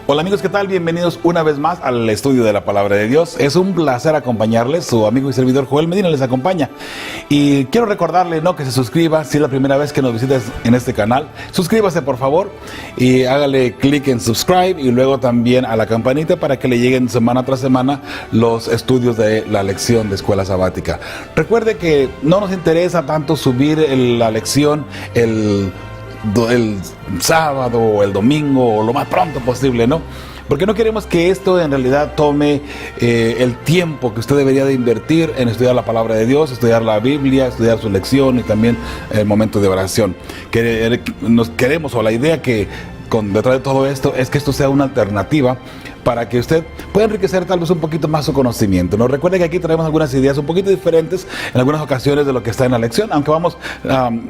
Hola amigos, ¿qué tal? Bienvenidos una vez más al estudio de la Palabra de Dios. Es un placer acompañarles, su amigo y servidor Joel Medina les acompaña. Y quiero recordarle que se suscriba, si es la primera vez que nos visitas en este canal. Suscríbase por favor y hágale clic en subscribe y luego también a la campanita para que le lleguen semana tras semana los estudios de la lección de escuela sabática. Recuerde que no nos interesa tanto subir la lección el sábado o el domingo o lo más pronto posible, ¿no? Porque no queremos que esto en realidad tome el tiempo que usted debería de invertir en estudiar la palabra de Dios, estudiar la Biblia, estudiar su lección y también el momento de oración. Nos queremos, o la idea que detrás de todo esto es que esto sea una alternativa para que usted pueda enriquecer tal vez un poquito más su conocimiento, ¿no? Recuerde que aquí traemos algunas ideas un poquito diferentes en algunas ocasiones de lo que está en la lección, aunque vamos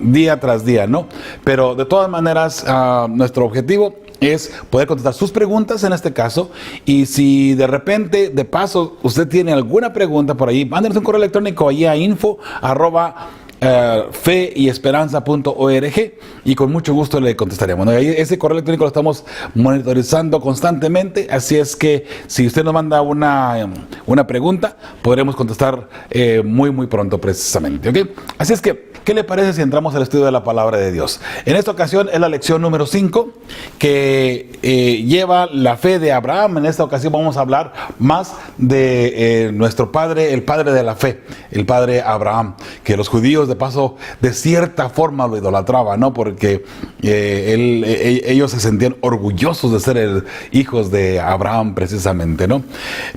día tras día, ¿no? Pero de todas maneras, nuestro objetivo es poder contestar sus preguntas en este caso, y si de repente, de paso, usted tiene alguna pregunta por ahí, mándenos un correo electrónico ahí a info@feyesperanza.org y con mucho gusto le contestaremos, ¿no? Ese correo electrónico lo estamos monitorizando constantemente, así es que si usted nos manda una pregunta, podremos contestar muy pronto precisamente, ¿ok? Así es que, ¿qué le parece si entramos al estudio de la Palabra de Dios? En esta ocasión es la lección número 5 que lleva la fe de Abraham. En esta ocasión vamos a hablar más de nuestro padre, el padre de la fe, el padre Abraham, que los judíos de paso de cierta forma lo idolatraban, ¿no? Porque ellos se sentían orgullosos de ser hijos de Abraham precisamente, ¿no?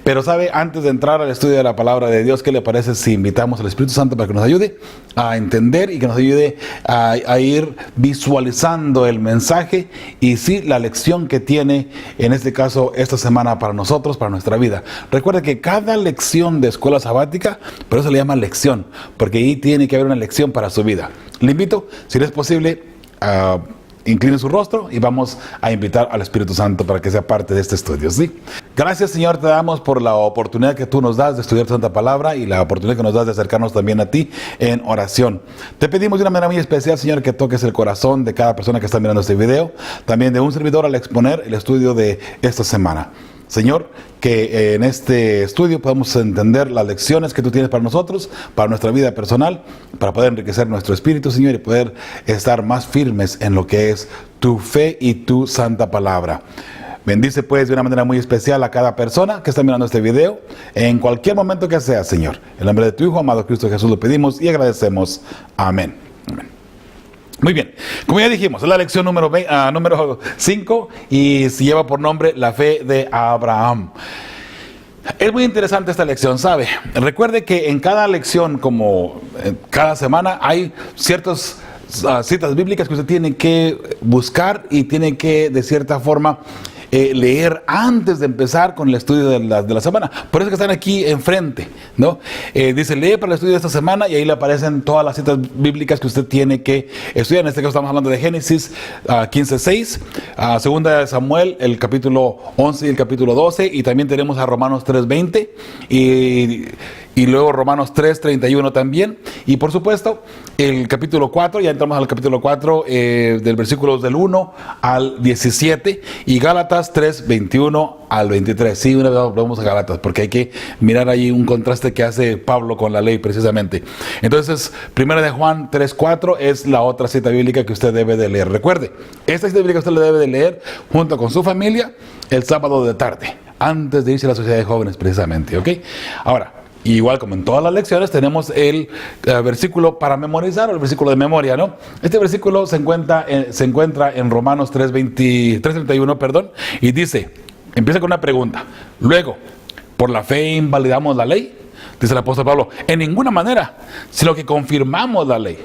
Pero sabe, antes de entrar al estudio de la Palabra de Dios, ¿qué le parece si invitamos al Espíritu Santo para que nos ayude a entender y que nos ayude a ir visualizando el mensaje y sí la lección que tiene en este caso esta semana para nosotros, para nuestra vida? Recuerde que cada lección de escuela sabática, por eso se le llama lección, porque ahí tiene que haber una lección para su vida. Le invito, si es posible, a incline su rostro y vamos a invitar al Espíritu Santo para que sea parte de este estudio, ¿sí? Gracias, Señor, te damos por la oportunidad que tú nos das de estudiar tu santa palabra y la oportunidad que nos das de acercarnos también a ti en oración. Te pedimos de una manera muy especial, Señor, que toques el corazón de cada persona que está mirando este video, también de un servidor al exponer el estudio de esta semana. Señor, que en este estudio podamos entender las lecciones que tú tienes para nosotros, para nuestra vida personal, para poder enriquecer nuestro espíritu, Señor, y poder estar más firmes en lo que es tu fe y tu santa palabra. Bendice pues de una manera muy especial a cada persona que está mirando este video, en cualquier momento que sea, Señor. En el nombre de tu Hijo, amado Cristo Jesús, lo pedimos y agradecemos. Amén. Amén. Muy bien, como ya dijimos, es la lección número 5 y se lleva por nombre la fe de Abraham. Es muy interesante esta lección, ¿sabe? Recuerde que en cada lección, como cada semana, hay ciertas citas bíblicas que usted tiene que buscar y tiene que, de cierta forma, leer antes de empezar con el estudio de la semana. Por eso que están aquí enfrente, ¿no? Dice, lee para el estudio de esta semana y ahí le aparecen todas las citas bíblicas que usted tiene que estudiar. En este caso estamos hablando de Génesis 15:6, segunda de Samuel, el capítulo 11 y el capítulo 12, y también tenemos a Romanos 3:20 y luego Romanos 3:31 también, y por supuesto el capítulo 4, ya entramos al capítulo 4 del versículos del 1 al 17, y Gálatas 3:21 al 23. Sí, una vez volvemos a Gálatas, porque hay que mirar ahí un contraste que hace Pablo con la ley precisamente. Entonces, primera de Juan 3:4 es la otra cita bíblica que usted debe de leer. Recuerde, esta cita bíblica usted la debe de leer junto con su familia el sábado de tarde, antes de irse a la sociedad de jóvenes precisamente, ¿ok? Ahora, igual como en todas las lecciones, tenemos el versículo para memorizar, o el versículo de memoria, ¿no? Este versículo se encuentra en Romanos 3:31, perdón, y dice, empieza con una pregunta. Luego, ¿por la fe invalidamos la ley? Dice el apóstol Pablo, en ninguna manera, sino que confirmamos la ley.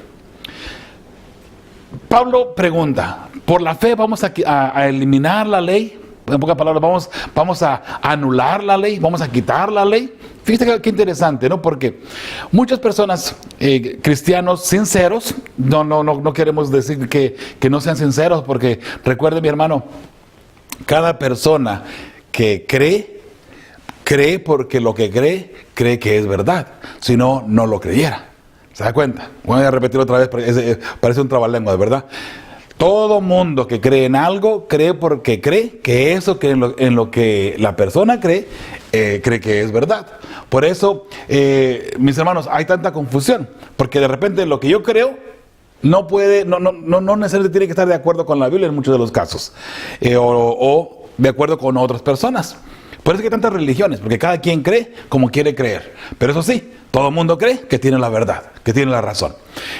Pablo pregunta, ¿por la fe vamos a eliminar la ley? En pocas palabras, vamos a anular la ley, vamos a quitar la ley. Fíjate qué interesante, ¿no? Porque muchas personas, cristianos sinceros, no queremos decir que no sean sinceros, porque recuerde, mi hermano, cada persona que cree porque lo que cree que es verdad, si no, no lo creyera. ¿Se da cuenta? Voy a repetir otra vez porque parece un trabalengua, ¿verdad? Todo mundo que cree en algo, cree porque cree que eso que en lo que la persona cree, cree que es verdad. Por eso, mis hermanos, hay tanta confusión, porque de repente lo que yo creo no necesariamente tiene que estar de acuerdo con la Biblia en muchos de los casos, o de acuerdo con otras personas. Por eso que hay tantas religiones, porque cada quien cree como quiere creer. Pero eso sí, todo el mundo cree que tiene la verdad, que tiene la razón.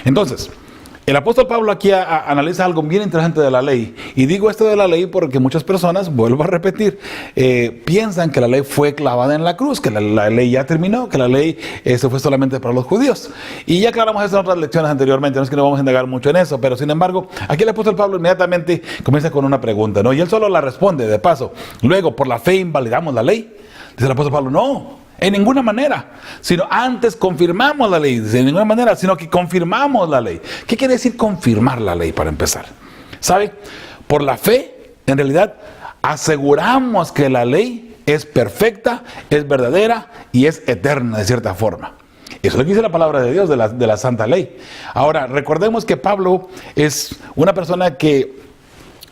Entonces, el apóstol Pablo aquí analiza algo bien interesante de la ley. Y digo esto de la ley porque muchas personas, vuelvo a repetir, piensan que la ley fue clavada en la cruz, que la ley ya terminó, que la ley se fue solamente para los judíos. Y ya aclaramos eso en otras lecciones anteriormente, no es que no vamos a indagar mucho en eso, pero sin embargo, aquí el apóstol Pablo inmediatamente comienza con una pregunta, ¿no? Y él solo la responde de paso. Luego, ¿por la fe invalidamos la ley? Dice el apóstol Pablo, no. En ninguna manera, sino antes confirmamos la ley, de ninguna manera, sino que confirmamos la ley. ¿Qué quiere decir confirmar la ley para empezar? ¿Sabe? Por la fe, en realidad, aseguramos que la ley es perfecta, es verdadera y es eterna de cierta forma. Eso es lo que dice la palabra de Dios, de la santa ley. Ahora, recordemos que Pablo es una persona que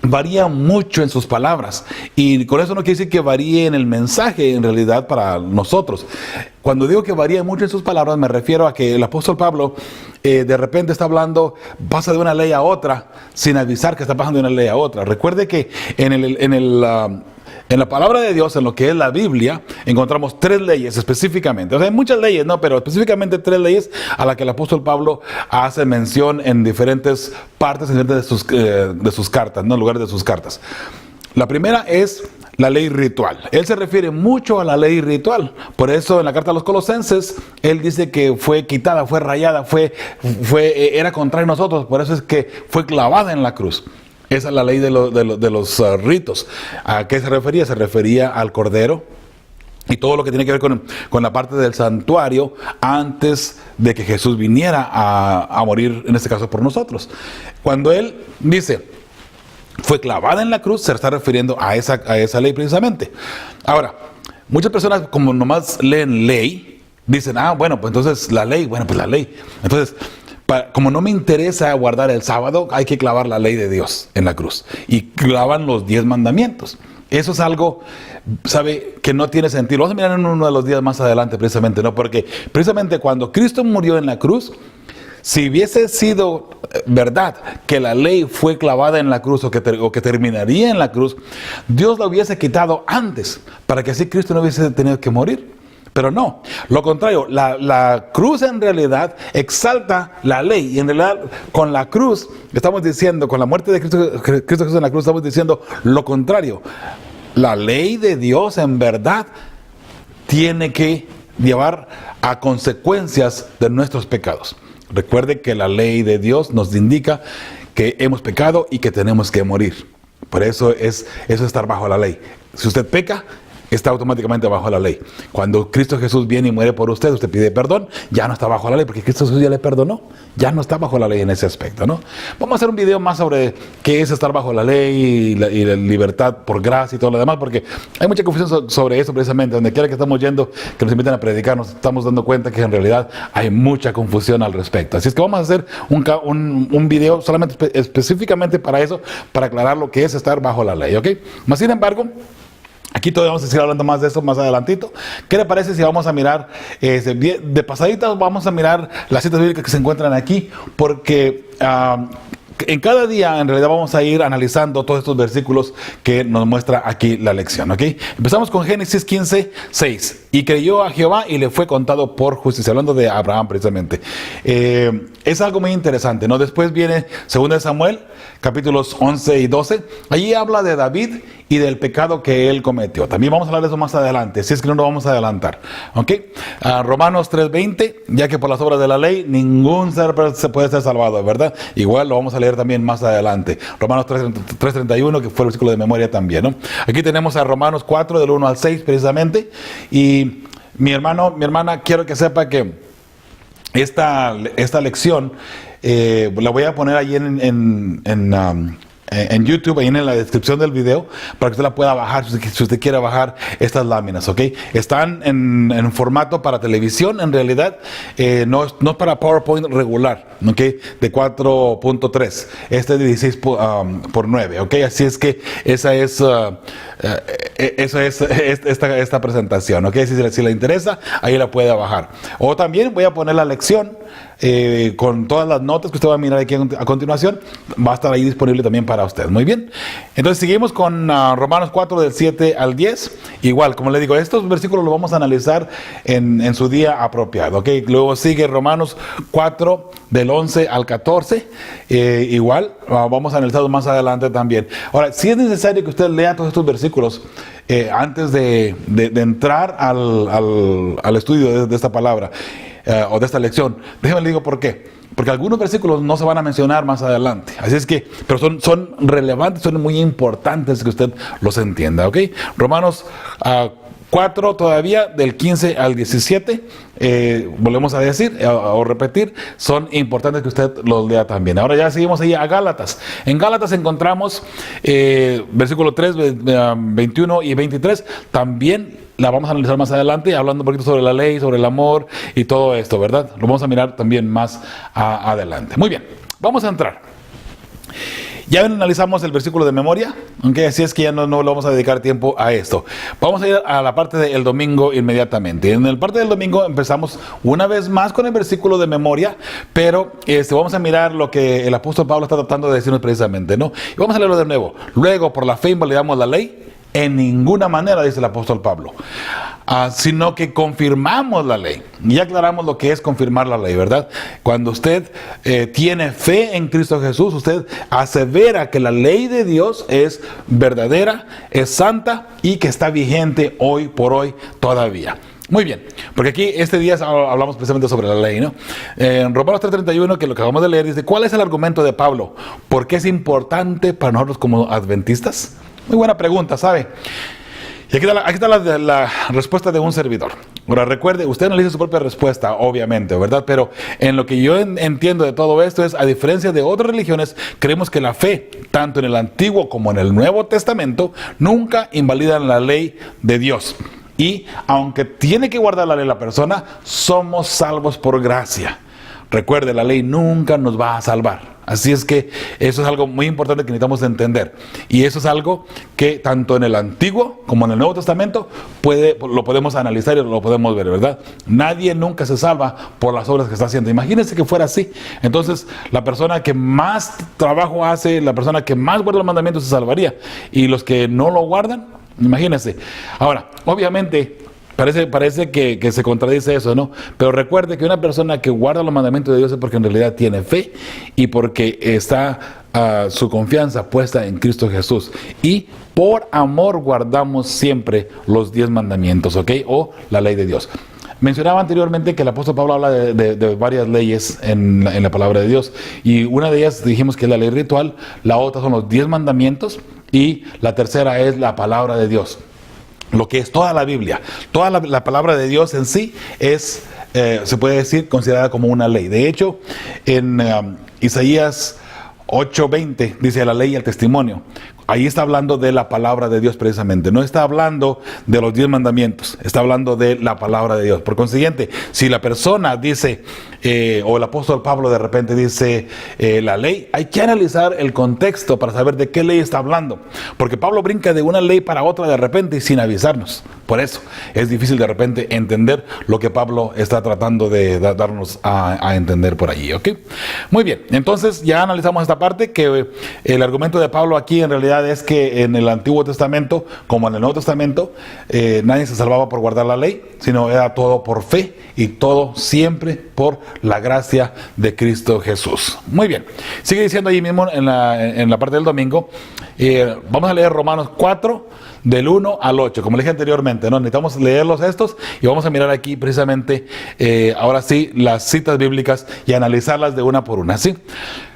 varía mucho en sus palabras, y con eso no quiere decir que varíe en el mensaje en realidad para nosotros. Cuando digo que varía mucho en sus palabras, me refiero a que el apóstol Pablo de repente está hablando, pasa de una ley a otra sin avisar que está pasando de una ley a otra. Recuerde que en la palabra de Dios, en lo que es la Biblia, encontramos 3 leyes específicamente. O sea, hay muchas leyes, ¿no? Pero específicamente 3 leyes a las que el apóstol Pablo hace mención en diferentes partes de sus cartas, ¿no? En lugares de sus cartas. La primera es la ley ritual. Él se refiere mucho a la ley ritual. Por eso en la carta a los Colosenses, él dice que fue quitada, fue rayada, era contraria a nosotros. Por eso es que fue clavada en la cruz. Esa es la ley de los ritos. ¿A qué se refería? Se refería al Cordero y todo lo que tiene que ver con la parte del santuario antes de que Jesús viniera a morir, en este caso por nosotros. Cuando él dice, fue clavada en la cruz, se está refiriendo a esa ley precisamente. Ahora, muchas personas como nomás leen ley, dicen, bueno, pues entonces la ley, Entonces, como no me interesa guardar el sábado, hay que clavar la ley de Dios en la cruz. Y clavan los 10 mandamientos. Eso es algo, ¿sabe?, que no tiene sentido. Vamos a mirar en uno de los días más adelante precisamente, ¿no? Porque precisamente cuando Cristo murió en la cruz, si hubiese sido verdad que la ley fue clavada en la cruz o que terminaría en la cruz, Dios la hubiese quitado antes, para que así Cristo no hubiese tenido que morir. Pero no, lo contrario, la cruz en realidad exalta la ley. Y en realidad con la cruz estamos diciendo, con la muerte de Cristo Jesús en la cruz, estamos diciendo lo contrario. La ley de Dios en verdad tiene que llevar a consecuencias de nuestros pecados. Recuerde que la ley de Dios nos indica que hemos pecado y que tenemos que morir. Por eso es estar bajo la ley. Si usted peca, está automáticamente bajo la ley. Cuando Cristo Jesús viene y muere por usted pide perdón, ya no está bajo la ley, porque Cristo Jesús ya le perdonó, ya no está bajo la ley en ese aspecto, ¿no? Vamos a hacer un video más sobre qué es estar bajo la ley y la libertad por gracia y todo lo demás, porque hay mucha confusión sobre eso precisamente. Donde quiera que estamos yendo, que nos inviten a predicar, nos estamos dando cuenta que en realidad hay mucha confusión al respecto. Así es que vamos a hacer un video solamente específicamente para eso, para aclarar lo que es estar bajo la ley, ¿ok? Más sin embargo, aquí todavía vamos a seguir hablando más de eso más adelantito. ¿Qué le parece si vamos a mirar, de pasaditas, vamos a mirar las citas bíblicas que se encuentran aquí? Porque en cada día en realidad vamos a ir analizando todos estos versículos que nos muestra aquí la lección, ¿ok? Empezamos con Génesis 15, 6. Y creyó a Jehová y le fue contado por justicia. Hablando de Abraham precisamente. Es algo muy interesante, ¿no? Después viene 2 Samuel, capítulos 11 y 12. Allí habla de David y del pecado que él cometió. También vamos a hablar de eso más adelante, si es que no lo vamos a adelantar, ¿ok? Romanos 3:20, ya que por las obras de la ley ningún ser se puede ser salvado, ¿verdad? Igual lo vamos a leer también más adelante. Romanos 3:31, que fue el versículo de memoria también, ¿no? Aquí tenemos a Romanos 4, del 1 al 6 precisamente. Y mi hermana, quiero que sepa que esta lección la voy a poner ahí en en YouTube, ahí en la descripción del video, para que usted la pueda bajar, si usted quiere bajar estas láminas, ¿ok? Están en formato para televisión, en realidad, no es para PowerPoint regular, ¿ok? De 4.3, este es de 16 por 9, ¿ok? Así es que esa es esta presentación, ¿ok? Si le interesa, ahí la puede bajar. O también voy a poner la lección con todas las notas que usted va a mirar aquí a continuación, va a estar ahí disponible también para usted. Muy bien, entonces seguimos con Romanos 4 del 7 al 10. Igual, como le digo, estos versículos los vamos a analizar en su día apropiado, ¿ok? Luego sigue Romanos 4 del 11 al 14, igual vamos a analizarlos más adelante también. Ahora, si es necesario que usted lea todos estos versículos antes de entrar al estudio de esta palabra, o de esta lección, déjeme le digo por qué. Porque algunos versículos no se van a mencionar más adelante. Así es que, pero son relevantes, son muy importantes que usted los entienda, ¿ok? Romanos 4 todavía, del 15 al 17, volvemos a decir o repetir, son importantes que usted los lea también. Ahora ya seguimos ahí a Gálatas. En Gálatas encontramos versículo 3, 21 y 23, también la vamos a analizar más adelante, hablando un poquito sobre la ley, sobre el amor y todo esto, ¿verdad? Lo vamos a mirar también más adelante. Muy bien, vamos a entrar. Ya analizamos el versículo de memoria, aunque así es que ya no le vamos a dedicar tiempo a esto. Vamos a ir a la parte del domingo inmediatamente. En la parte del domingo empezamos una vez más con el versículo de memoria, pero vamos a mirar lo que el apóstol Pablo está tratando de decirnos precisamente, ¿no? Y vamos a leerlo de nuevo. Luego, por la fe invalidamos la ley. En ninguna manera, dice el apóstol Pablo, sino que confirmamos la ley. Y aclaramos lo que es confirmar la ley, ¿verdad? Cuando usted tiene fe en Cristo Jesús, usted asevera que la ley de Dios es verdadera, es santa y que está vigente hoy por hoy todavía. Muy bien, porque aquí este día hablamos precisamente sobre la ley, ¿no? En Romanos 3:31, que lo que acabamos de leer, dice, ¿cuál es el argumento de Pablo? ¿Por qué es importante para nosotros como adventistas? Muy buena pregunta, ¿sabe? Y aquí está la respuesta de un servidor. Ahora recuerde, usted analiza su propia respuesta, obviamente, ¿verdad? Pero en lo que yo entiendo de todo esto es, a diferencia de otras religiones, creemos que la fe, tanto en el Antiguo como en el Nuevo Testamento, nunca invalidan la ley de Dios. Y aunque tiene que guardar la ley la persona, somos salvos por gracia. Recuerde, la ley nunca nos va a salvar. Así es que eso es algo muy importante que necesitamos entender. Y eso es algo que tanto en el Antiguo como en el Nuevo Testamento lo podemos analizar y lo podemos ver, ¿verdad? Nadie nunca se salva por las obras que está haciendo. Imagínense que fuera así. Entonces, la persona que más trabajo hace, la persona que más guarda los mandamientos se salvaría. Y los que no lo guardan, imagínense. Ahora, obviamente, parece que se contradice eso, ¿no? Pero recuerde que una persona que guarda los mandamientos de Dios es porque en realidad tiene fe y porque está su confianza puesta en Cristo Jesús. Y por amor guardamos siempre los 10 mandamientos, ¿ok? O la ley de Dios. Mencionaba anteriormente que el apóstol Pablo habla de varias leyes en la palabra de Dios. Y una de ellas dijimos que es la ley ritual, la otra son los 10 mandamientos y la tercera es la palabra de Dios. Lo que es toda la Biblia, toda la palabra de Dios en sí es, se puede decir, considerada como una ley. De hecho, en Isaías 8:20 dice la ley y el testimonio. Ahí está hablando de la palabra de Dios precisamente. No está hablando de los 10 mandamientos, está hablando de la palabra de Dios. Por consiguiente, si la persona dice, o el apóstol Pablo de repente dice la ley, hay que analizar el contexto para saber de qué ley está hablando. Porque Pablo brinca de una ley para otra de repente y sin avisarnos. Por eso es difícil de repente entender lo que Pablo está tratando de darnos a entender por allí, ¿ok? Muy bien, entonces ya analizamos esta parte, que el argumento de Pablo aquí en realidad es que en el Antiguo Testamento, como en el Nuevo Testamento, nadie se salvaba por guardar la ley, sino era todo por fe y todo siempre por la gracia de Cristo Jesús. Muy bien, sigue diciendo ahí mismo en la parte del domingo, vamos a leer Romanos 4, del 1 al 8, como le dije anteriormente, ¿no? Necesitamos leerlos estos y vamos a mirar aquí precisamente, ahora sí, las citas bíblicas y analizarlas de una por una, ¿sí?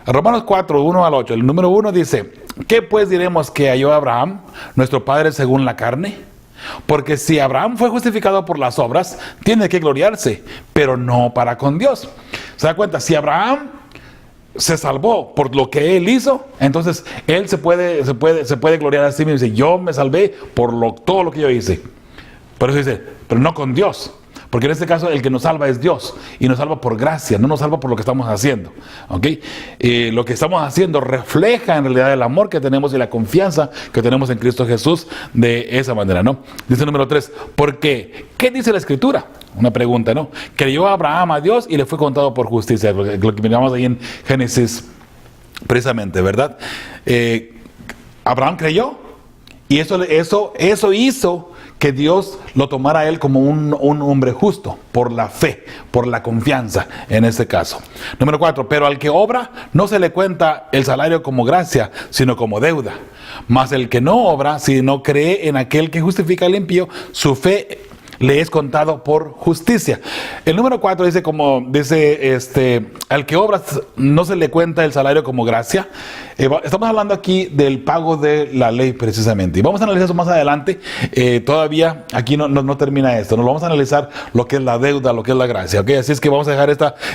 Romanos 4, 1 al 8, el número 1 dice, ¿qué pues diremos que halló Abraham, nuestro padre según la carne? Porque si Abraham fue justificado por las obras, tiene que gloriarse, pero no para con Dios. ¿Se da cuenta? Si Abraham se salvó por lo que él hizo, entonces él se puede gloriar a sí mismo y dice, yo me salvé por todo lo que yo hice. Por eso dice, pero no con Dios. Porque en este caso el que nos salva es Dios, y nos salva por gracia, no nos salva por lo que estamos haciendo. ¿Okay? Lo que estamos haciendo refleja en realidad el amor que tenemos y la confianza que tenemos en Cristo Jesús de esa manera, ¿no? Dice número 3, porque, ¿qué dice la Escritura? Una pregunta, ¿no? Creyó Abraham a Dios y le fue contado por justicia, lo que miramos ahí en Génesis precisamente, ¿verdad? Abraham creyó, y eso hizo que Dios lo tomara a él como un hombre justo, por la fe, por la confianza en este caso. Número 4, pero al que obra no se le cuenta el salario como gracia, sino como deuda. Mas el que no obra, sino cree en aquel que justifica al impío, su fe le es contado por justicia. El número 4 dice, al que obra no se le cuenta el salario como gracia. Estamos hablando aquí del pago de la ley precisamente, y vamos a analizar eso más adelante. Todavía aquí no termina esto, nos vamos a analizar lo que es la deuda, lo que es la gracia, ¿okay? Así es que vamos a dejar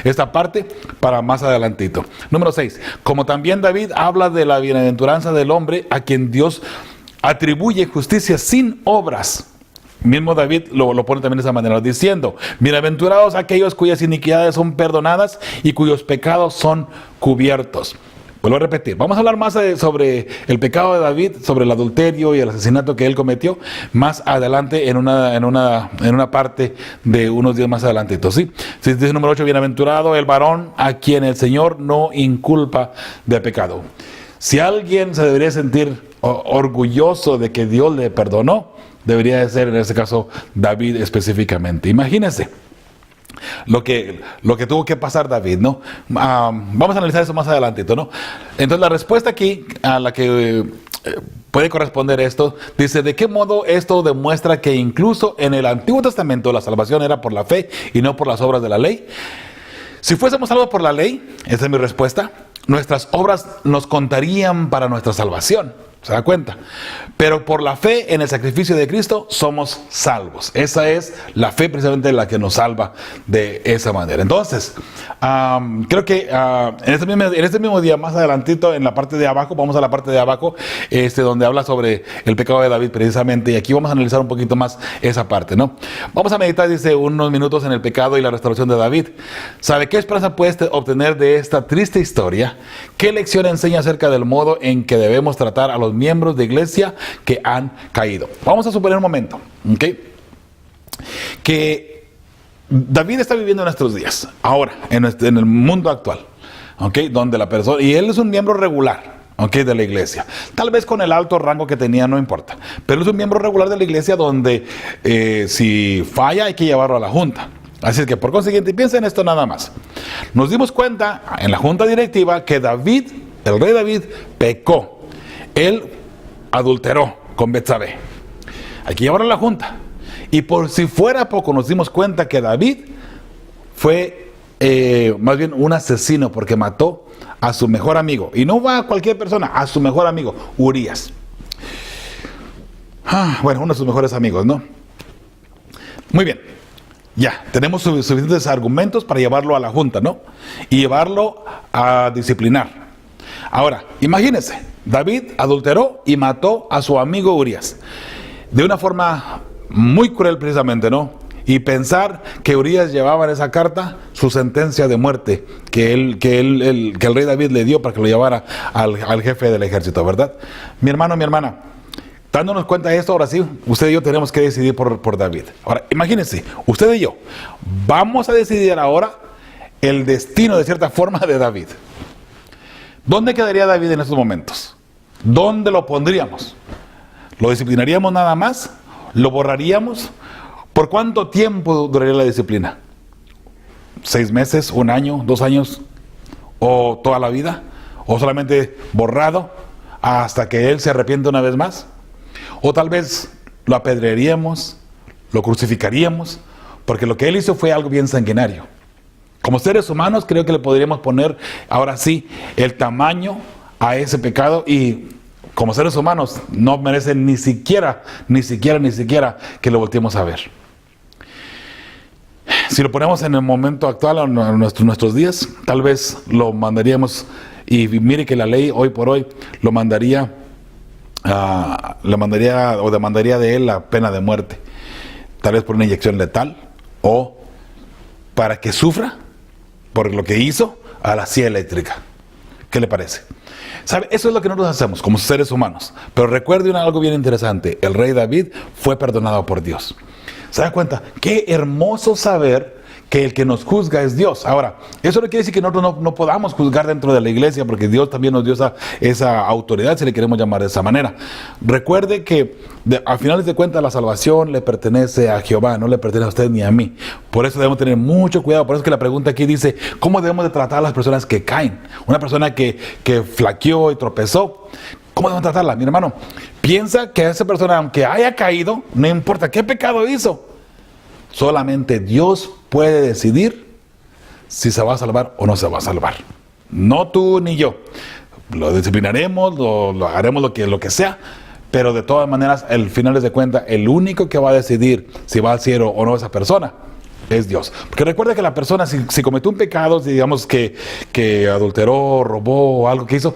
esta parte para más adelantito. Número 6, como también David habla de la bienaventuranza del hombre a quien Dios atribuye justicia sin obras. Mismo David lo pone también de esa manera, diciendo, bienaventurados aquellos cuyas iniquidades son perdonadas y cuyos pecados son cubiertos. Vuelvo a repetir, vamos a hablar más sobre el pecado de David, sobre el adulterio y el asesinato que él cometió, más adelante en una parte de unos días más adelantito, ¿sí? Dice número 8, bienaventurado el varón a quien el Señor no inculpa de pecado. Si alguien se debería sentir orgulloso de que Dios le perdonó, debería de ser en este caso David específicamente. Imagínense lo que tuvo que pasar David, ¿no? Vamos a analizar eso más adelantito, ¿no? Entonces la respuesta aquí a la que puede corresponder esto, dice, ¿de qué modo esto demuestra que incluso en el Antiguo Testamento la salvación era por la fe y no por las obras de la ley? Si fuésemos salvos por la ley, esa es mi respuesta, nuestras obras nos contarían para nuestra salvación. ¿Se da cuenta? Pero por la fe en el sacrificio de Cristo somos salvos. Esa es la fe precisamente la que nos salva de esa manera. Entonces, creo que en este mismo día, más adelantito, en la parte de abajo, vamos a la parte de abajo, donde habla sobre el pecado de David precisamente, y aquí vamos a analizar un poquito más esa parte, ¿no? Vamos a meditar, dice, unos minutos en el pecado y la restauración de David. ¿Sabe qué esperanza puedes obtener de esta triste historia? ¿Qué lección enseña acerca del modo en que debemos tratar a los miembros de iglesia que han caído? Vamos a suponer un momento, ¿ok? Que David está viviendo en nuestros días, ahora, en el mundo actual, ¿ok? Donde la persona, y él es un miembro regular, ¿ok? De la iglesia. Tal vez con el alto rango que tenía, no importa. Pero es un miembro regular de la iglesia donde si falla hay que llevarlo a la junta. Así es que por consiguiente, piensen esto nada más. Nos dimos cuenta en la junta directiva que David, el rey David, pecó. Él adulteró con Betsabé. Hay que llevarlo a la junta. Y por si fuera poco, nos dimos cuenta que David fue más bien un asesino, porque mató a su mejor amigo. Y no va a cualquier persona, a su mejor amigo, Urías. Bueno, uno de sus mejores amigos, ¿no? Muy bien. Ya, tenemos suficientes argumentos para llevarlo a la junta, ¿no? Y llevarlo a disciplinar. Ahora, imagínense, David adulteró y mató a su amigo Urías. De una forma muy cruel precisamente, ¿no? Y pensar que Urías llevaba en esa carta su sentencia de muerte que el rey David le dio para que lo llevara al jefe del ejército, ¿verdad? Mi hermano, mi hermana, dándonos cuenta de esto, ahora sí, usted y yo tenemos que decidir por David. Ahora, imagínense, usted y yo, vamos a decidir ahora el destino de cierta forma de David. ¿Dónde quedaría David en estos momentos? ¿Dónde lo pondríamos? ¿Lo disciplinaríamos nada más? ¿Lo borraríamos? ¿Por cuánto tiempo duraría la disciplina? ¿6 meses? ¿1 año? ¿2 años? ¿O toda la vida? ¿O solamente borrado hasta que él se arrepiente una vez más? ¿O tal vez lo apedrearíamos, lo crucificaríamos? Porque lo que él hizo fue algo bien sanguinario. Como seres humanos creo que le podríamos poner ahora sí el tamaño a ese pecado, y como seres humanos no merecen ni siquiera que lo volteemos a ver. Si lo ponemos en el momento actual, a nuestros días, tal vez lo mandaríamos, y mire que la ley hoy por hoy lo mandaría, o demandaría de él la pena de muerte, tal vez por una inyección letal, o para que sufra por lo que hizo a la silla eléctrica. ¿Qué le parece? ¿Sabe? Eso es lo que nosotros hacemos como seres humanos. Pero recuerde algo bien interesante. El rey David fue perdonado por Dios. ¿Se da cuenta? Qué hermoso saber que el que nos juzga es Dios. Ahora, eso no quiere decir que nosotros no podamos juzgar dentro de la iglesia, porque Dios también nos dio esa autoridad, si le queremos llamar de esa manera. Recuerde que al final de cuentas la salvación le pertenece a Jehová, no le pertenece a usted ni a mí. Por eso debemos tener mucho cuidado. Por eso es que la pregunta aquí dice, ¿cómo debemos de tratar a las personas que caen? Una persona que flaqueó y tropezó, ¿cómo debemos tratarla? Mi hermano, piensa que esa persona, aunque haya caído, no importa qué pecado hizo, solamente Dios puede decidir si se va a salvar o no se va a salvar. No tú ni yo. Lo disciplinaremos, lo haremos lo que sea, pero de todas maneras, al final de cuentas, el único que va a decidir si va al cielo o no esa persona es Dios. Porque recuerda que la persona, si cometió un pecado, digamos que adulteró, robó o algo que hizo,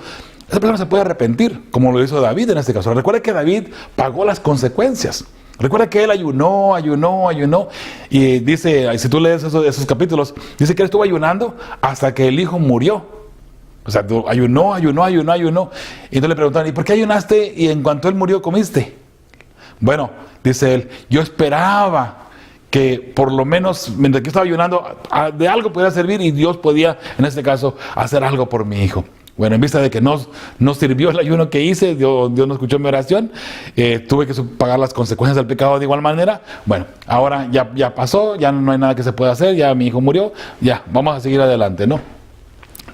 esa persona se puede arrepentir, como lo hizo David en este caso. Recuerda que David pagó las consecuencias. Recuerda que él ayunó, y dice, si tú lees esos capítulos, dice que él estuvo ayunando hasta que el hijo murió. O sea, ayunó. Y entonces le preguntaron, ¿y por qué ayunaste y en cuanto él murió comiste? Bueno, dice él, yo esperaba que por lo menos, mientras que estaba ayunando, de algo pudiera servir y Dios podía, en este caso, hacer algo por mi hijo. Bueno, en vista de que no sirvió el ayuno que hice, Dios no escuchó mi oración, tuve que pagar las consecuencias del pecado de igual manera. Bueno, ahora ya pasó, ya no hay nada que se pueda hacer, ya mi hijo murió, ya, vamos a seguir adelante, ¿no?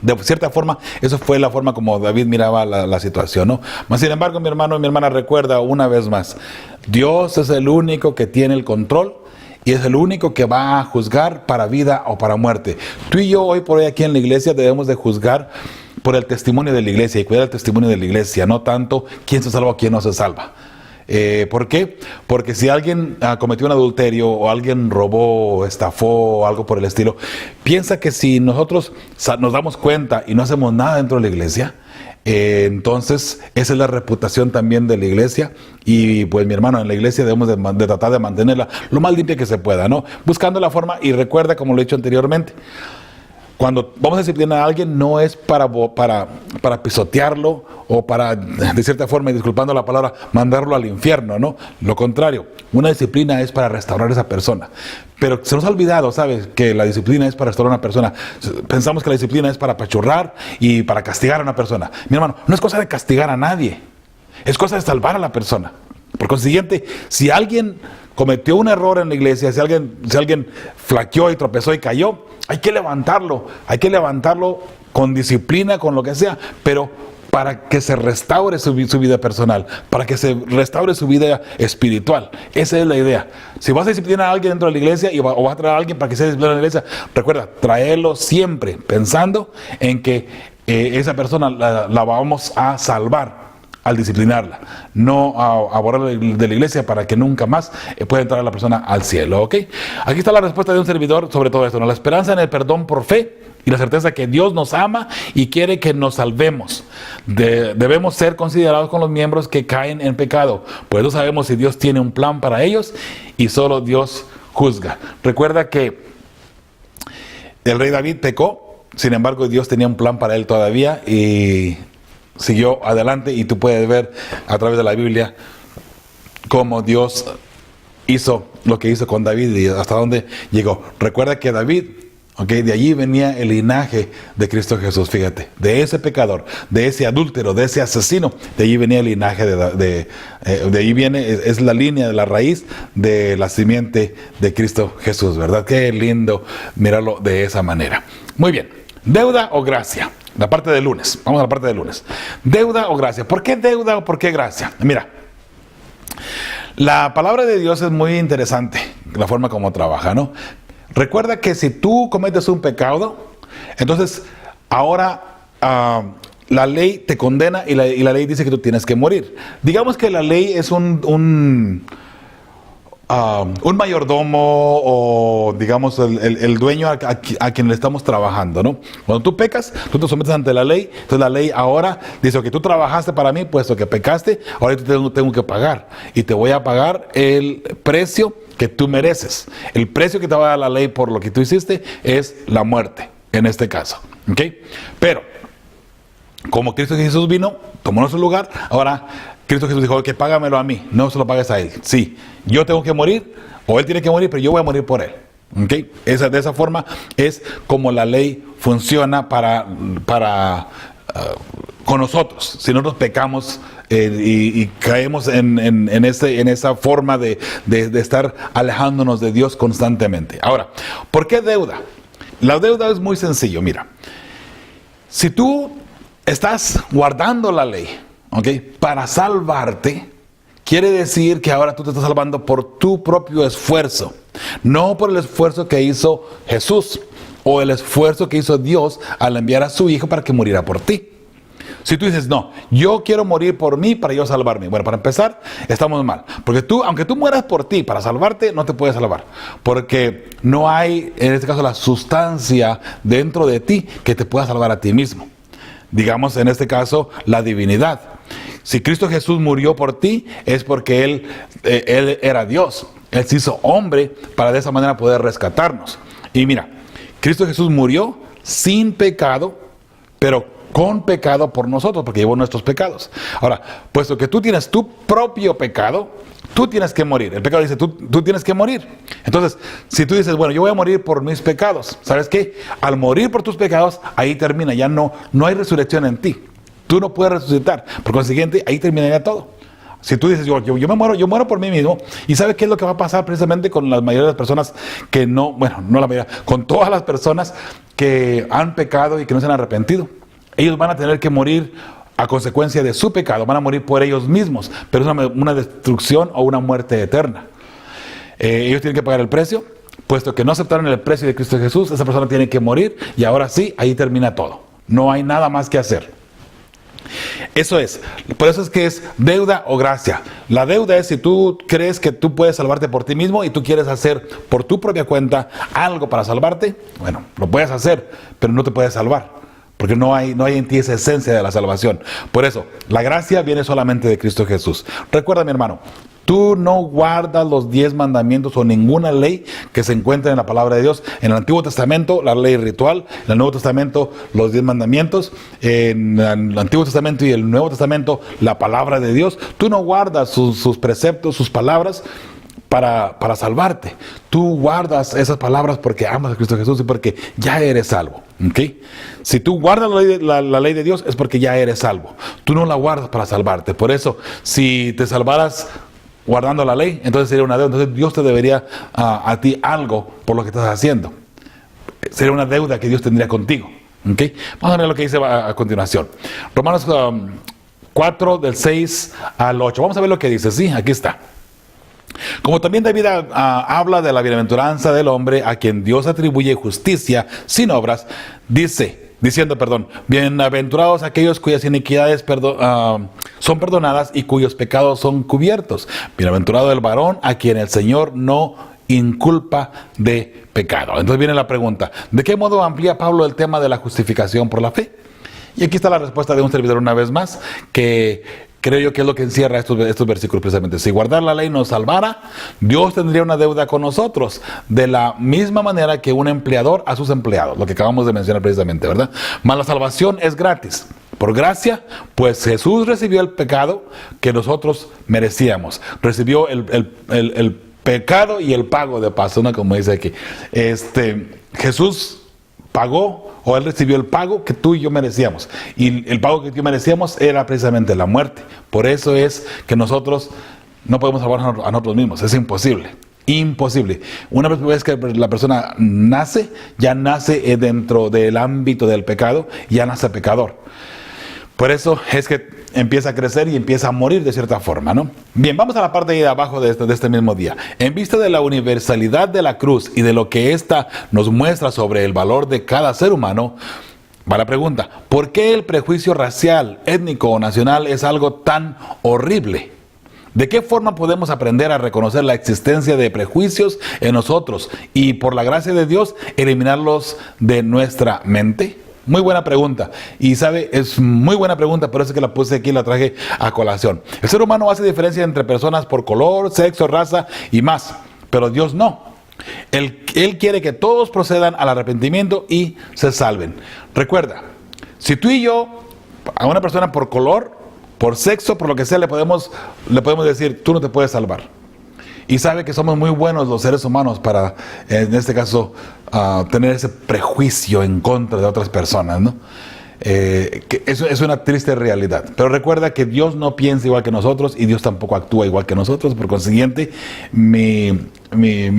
De cierta forma, eso fue la forma como David miraba la situación, ¿no? Mas, sin embargo, mi hermano y mi hermana, recuerda una vez más, Dios es el único que tiene el control y es el único que va a juzgar para vida o para muerte. Tú y yo hoy por hoy aquí en la iglesia debemos de juzgar por el testimonio de la iglesia y cuidar el testimonio de la iglesia, no tanto quién se salva o quién no se salva. ¿Por qué? Porque si alguien cometió un adulterio o alguien robó, estafó o algo por el estilo, piensa que si nosotros nos damos cuenta y no hacemos nada dentro de la iglesia, entonces esa es la reputación también de la iglesia. Y pues mi hermano, en la iglesia debemos de tratar de mantenerla lo más limpia que se pueda, ¿no? Buscando la forma, y recuerda, como lo he dicho anteriormente, cuando vamos a disciplinar a alguien no es para pisotearlo o para, de cierta forma, y disculpando la palabra, mandarlo al infierno, ¿no? Lo contrario, una disciplina es para restaurar a esa persona. Pero se nos ha olvidado, ¿sabes? Que la disciplina es para restaurar a una persona. Pensamos que la disciplina es para apachurrar y para castigar a una persona. Mi hermano, no es cosa de castigar a nadie, es cosa de salvar a la persona. Por consiguiente, si alguien cometió un error en la iglesia, si alguien flaqueó y tropezó y cayó, hay que levantarlo con disciplina, con lo que sea, pero para que se restaure su vida personal, para que se restaure su vida espiritual. Esa es la idea. Si vas a disciplinar a alguien dentro de la iglesia o vas a traer a alguien para que sea disciplinado en la iglesia, recuerda, traerlo siempre pensando en que esa persona la vamos a salvar al disciplinarla, no a borrarla de la iglesia para que nunca más pueda entrar la persona al cielo, ¿ok? Aquí está la respuesta de un servidor sobre todo esto, ¿no? La esperanza en el perdón por fe y la certeza que Dios nos ama y quiere que nos salvemos. Debemos ser considerados con los miembros que caen en pecado, pues no sabemos si Dios tiene un plan para ellos y solo Dios juzga. Recuerda que el rey David pecó, sin embargo Dios tenía un plan para él todavía y siguió adelante, y tú puedes ver a través de la Biblia cómo Dios hizo lo que hizo con David y hasta dónde llegó. Recuerda que David, de allí venía el linaje de Cristo Jesús, fíjate, de ese pecador, de ese adúltero, de ese asesino, de allí venía el linaje de allí viene, es la línea de la raíz de la simiente de Cristo Jesús, ¿verdad? Qué lindo mirarlo de esa manera. Muy bien, deuda o gracia. La parte del lunes, vamos a la parte del lunes. Deuda o gracia. ¿Por qué deuda o por qué gracia? Mira, la palabra de Dios es muy interesante, la forma como trabaja, ¿no? Recuerda que si tú cometes un pecado, entonces ahora la ley te condena y la ley dice que tú tienes que morir. Digamos que la ley es un mayordomo o digamos el dueño a quien le estamos trabajando, ¿no? Cuando tú pecas, tú te sometes ante la ley, entonces la ley ahora dice que tú trabajaste para mí, puesto que pecaste, ahora yo tengo que pagar y te voy a pagar el precio que tú mereces. El precio que te va a dar la ley por lo que tú hiciste es la muerte, en este caso, ¿ok? Pero como Cristo Jesús vino, tomó nuestro lugar, ahora Cristo Jesús dijo, que págamelo a mí, no se lo pagues a él. Sí, yo tengo que morir, o él tiene que morir, pero yo voy a morir por él. ¿Okay? De esa forma es como la ley funciona con nosotros. Si nosotros pecamos y caemos en esa forma de estar alejándonos de Dios constantemente. Ahora, ¿por qué deuda? La deuda es muy sencillo, mira. Si tú estás guardando la ley, ¿okay? Para salvarte, quiere decir que ahora tú te estás salvando por tu propio esfuerzo, no por el esfuerzo que hizo Jesús o el esfuerzo que hizo Dios al enviar a su Hijo para que muriera por ti. Si tú dices, no, yo quiero morir por mí para yo salvarme. Bueno, para empezar, estamos mal. Porque aunque tú mueras por ti para salvarte, no te puedes salvar. Porque no hay, en este caso, la sustancia dentro de ti que te pueda salvar a ti mismo. Digamos, en este caso, la divinidad. Si Cristo Jesús murió por ti, es porque Él era Dios. Él se hizo hombre para de esa manera poder rescatarnos. Y mira, Cristo Jesús murió sin pecado, pero con pecado por nosotros, porque llevó nuestros pecados. Ahora, puesto que tú tienes tu propio pecado, tú tienes que morir. El pecado dice, tú tienes que morir. Entonces, si tú dices, bueno, yo voy a morir por mis pecados, ¿sabes qué? Al morir por tus pecados, ahí termina, ya no hay resurrección en ti. Tú no puedes resucitar. Por consiguiente, ahí terminaría todo. Si tú dices, yo muero por mí mismo, ¿y sabes qué es lo que va a pasar precisamente con la mayoría de las personas que no la mayoría, con todas las personas que han pecado y que no se han arrepentido? Ellos van a tener que morir a consecuencia de su pecado, van a morir por ellos mismos, pero es una destrucción o una muerte eterna. Ellos tienen que pagar el precio, puesto que no aceptaron el precio de Cristo Jesús, esa persona tiene que morir y ahora sí, ahí termina todo. No hay nada más que hacer. Eso es, por eso es que es deuda o gracia. La deuda es si tú crees que tú puedes salvarte por ti mismo y tú quieres hacer por tu propia cuenta algo para salvarte, bueno, lo puedes hacer, pero no te puedes salvar. Porque no hay en ti esa esencia de la salvación. Por eso, la gracia viene solamente de Cristo Jesús. Recuerda, mi hermano, tú no guardas los 10 mandamientos o ninguna ley que se encuentre en la palabra de Dios. En el Antiguo Testamento, la ley ritual. En el Nuevo Testamento, los 10 mandamientos. En el Antiguo Testamento y el Nuevo Testamento, la palabra de Dios. Tú no guardas sus preceptos, sus palabras para salvarte. Tú guardas esas palabras porque amas a Cristo Jesús y porque ya eres salvo. ¿Okay? Si tú guardas la ley de Dios es porque ya eres salvo. Tú no la guardas para salvarte. Por eso, si te salvaras guardando la ley, entonces sería una deuda. Entonces Dios te debería a ti algo por lo que estás haciendo. Sería una deuda que Dios tendría contigo. ¿Okay? Vamos a ver lo que dice a continuación. Romanos 4 del 6 al 8. Vamos a ver lo que dice. Sí, aquí está. Como también David habla de la bienaventuranza del hombre a quien Dios atribuye justicia sin obras, diciendo, bienaventurados aquellos cuyas iniquidades son perdonadas y cuyos pecados son cubiertos. Bienaventurado el varón a quien el Señor no inculpa de pecado. Entonces viene la pregunta, ¿de qué modo amplía Pablo el tema de la justificación por la fe? Y aquí está la respuesta de un servidor una vez más, que creo yo que es lo que encierra estos versículos precisamente. Si guardar la ley nos salvara, Dios tendría una deuda con nosotros, de la misma manera que un empleador a sus empleados, lo que acabamos de mencionar precisamente, ¿verdad? Mas la salvación es gratis. Por gracia, pues Jesús recibió el pecado que nosotros merecíamos. Recibió el pecado y el pago de paso, ¿no? Como dice aquí. Jesús pagó, o Él recibió el pago que tú y yo merecíamos. Y el pago que tú merecíamos era precisamente la muerte. Por eso es que nosotros no podemos salvarnos a nosotros mismos. Es imposible. Imposible. Una vez que la persona nace, ya nace dentro del ámbito del pecado, ya nace pecador. Por eso es que empieza a crecer y empieza a morir de cierta forma, ¿no? Bien, vamos a la parte de abajo de este mismo día. En vista de la universalidad de la cruz y de lo que ésta nos muestra sobre el valor de cada ser humano, va la pregunta, ¿por qué el prejuicio racial, étnico o nacional es algo tan horrible? ¿De qué forma podemos aprender a reconocer la existencia de prejuicios en nosotros y, por la gracia de Dios, eliminarlos de nuestra mente? Muy buena pregunta. Y sabe, es muy buena pregunta, por eso es que la puse aquí y la traje a colación. El ser humano hace diferencia entre personas por color, sexo, raza y más, pero Dios no. Él quiere que todos procedan al arrepentimiento y se salven. Recuerda, si tú y yo, a una persona por color, por sexo, por lo que sea, le podemos decir, tú no te puedes salvar. Y sabe que somos muy buenos los seres humanos para, en este caso, tener ese prejuicio en contra de otras personas, ¿no? Que eso es una triste realidad. Pero recuerda que Dios no piensa igual que nosotros y Dios tampoco actúa igual que nosotros. Por consiguiente, mi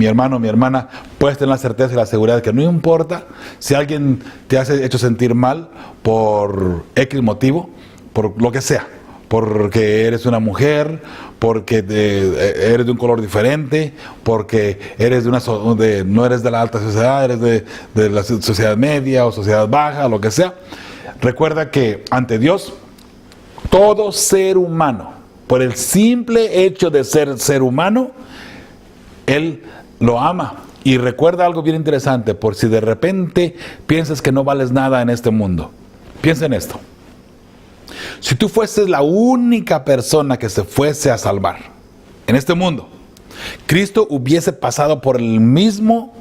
hermano, mi hermana, puedes tener la certeza y la seguridad que no importa si alguien te ha hecho sentir mal por X motivo, por lo que sea, porque eres una mujer, porque eres de un color diferente, porque eres no eres de la alta sociedad, eres de la sociedad media o sociedad baja, lo que sea. Recuerda que ante Dios, todo ser humano, por el simple hecho de ser humano, Él lo ama. Y recuerda algo bien interesante, por si de repente piensas que no vales nada en este mundo. Piensa en esto. Si tú fueses la única persona que se fuese a salvar en este mundo, Cristo hubiese pasado por el mismo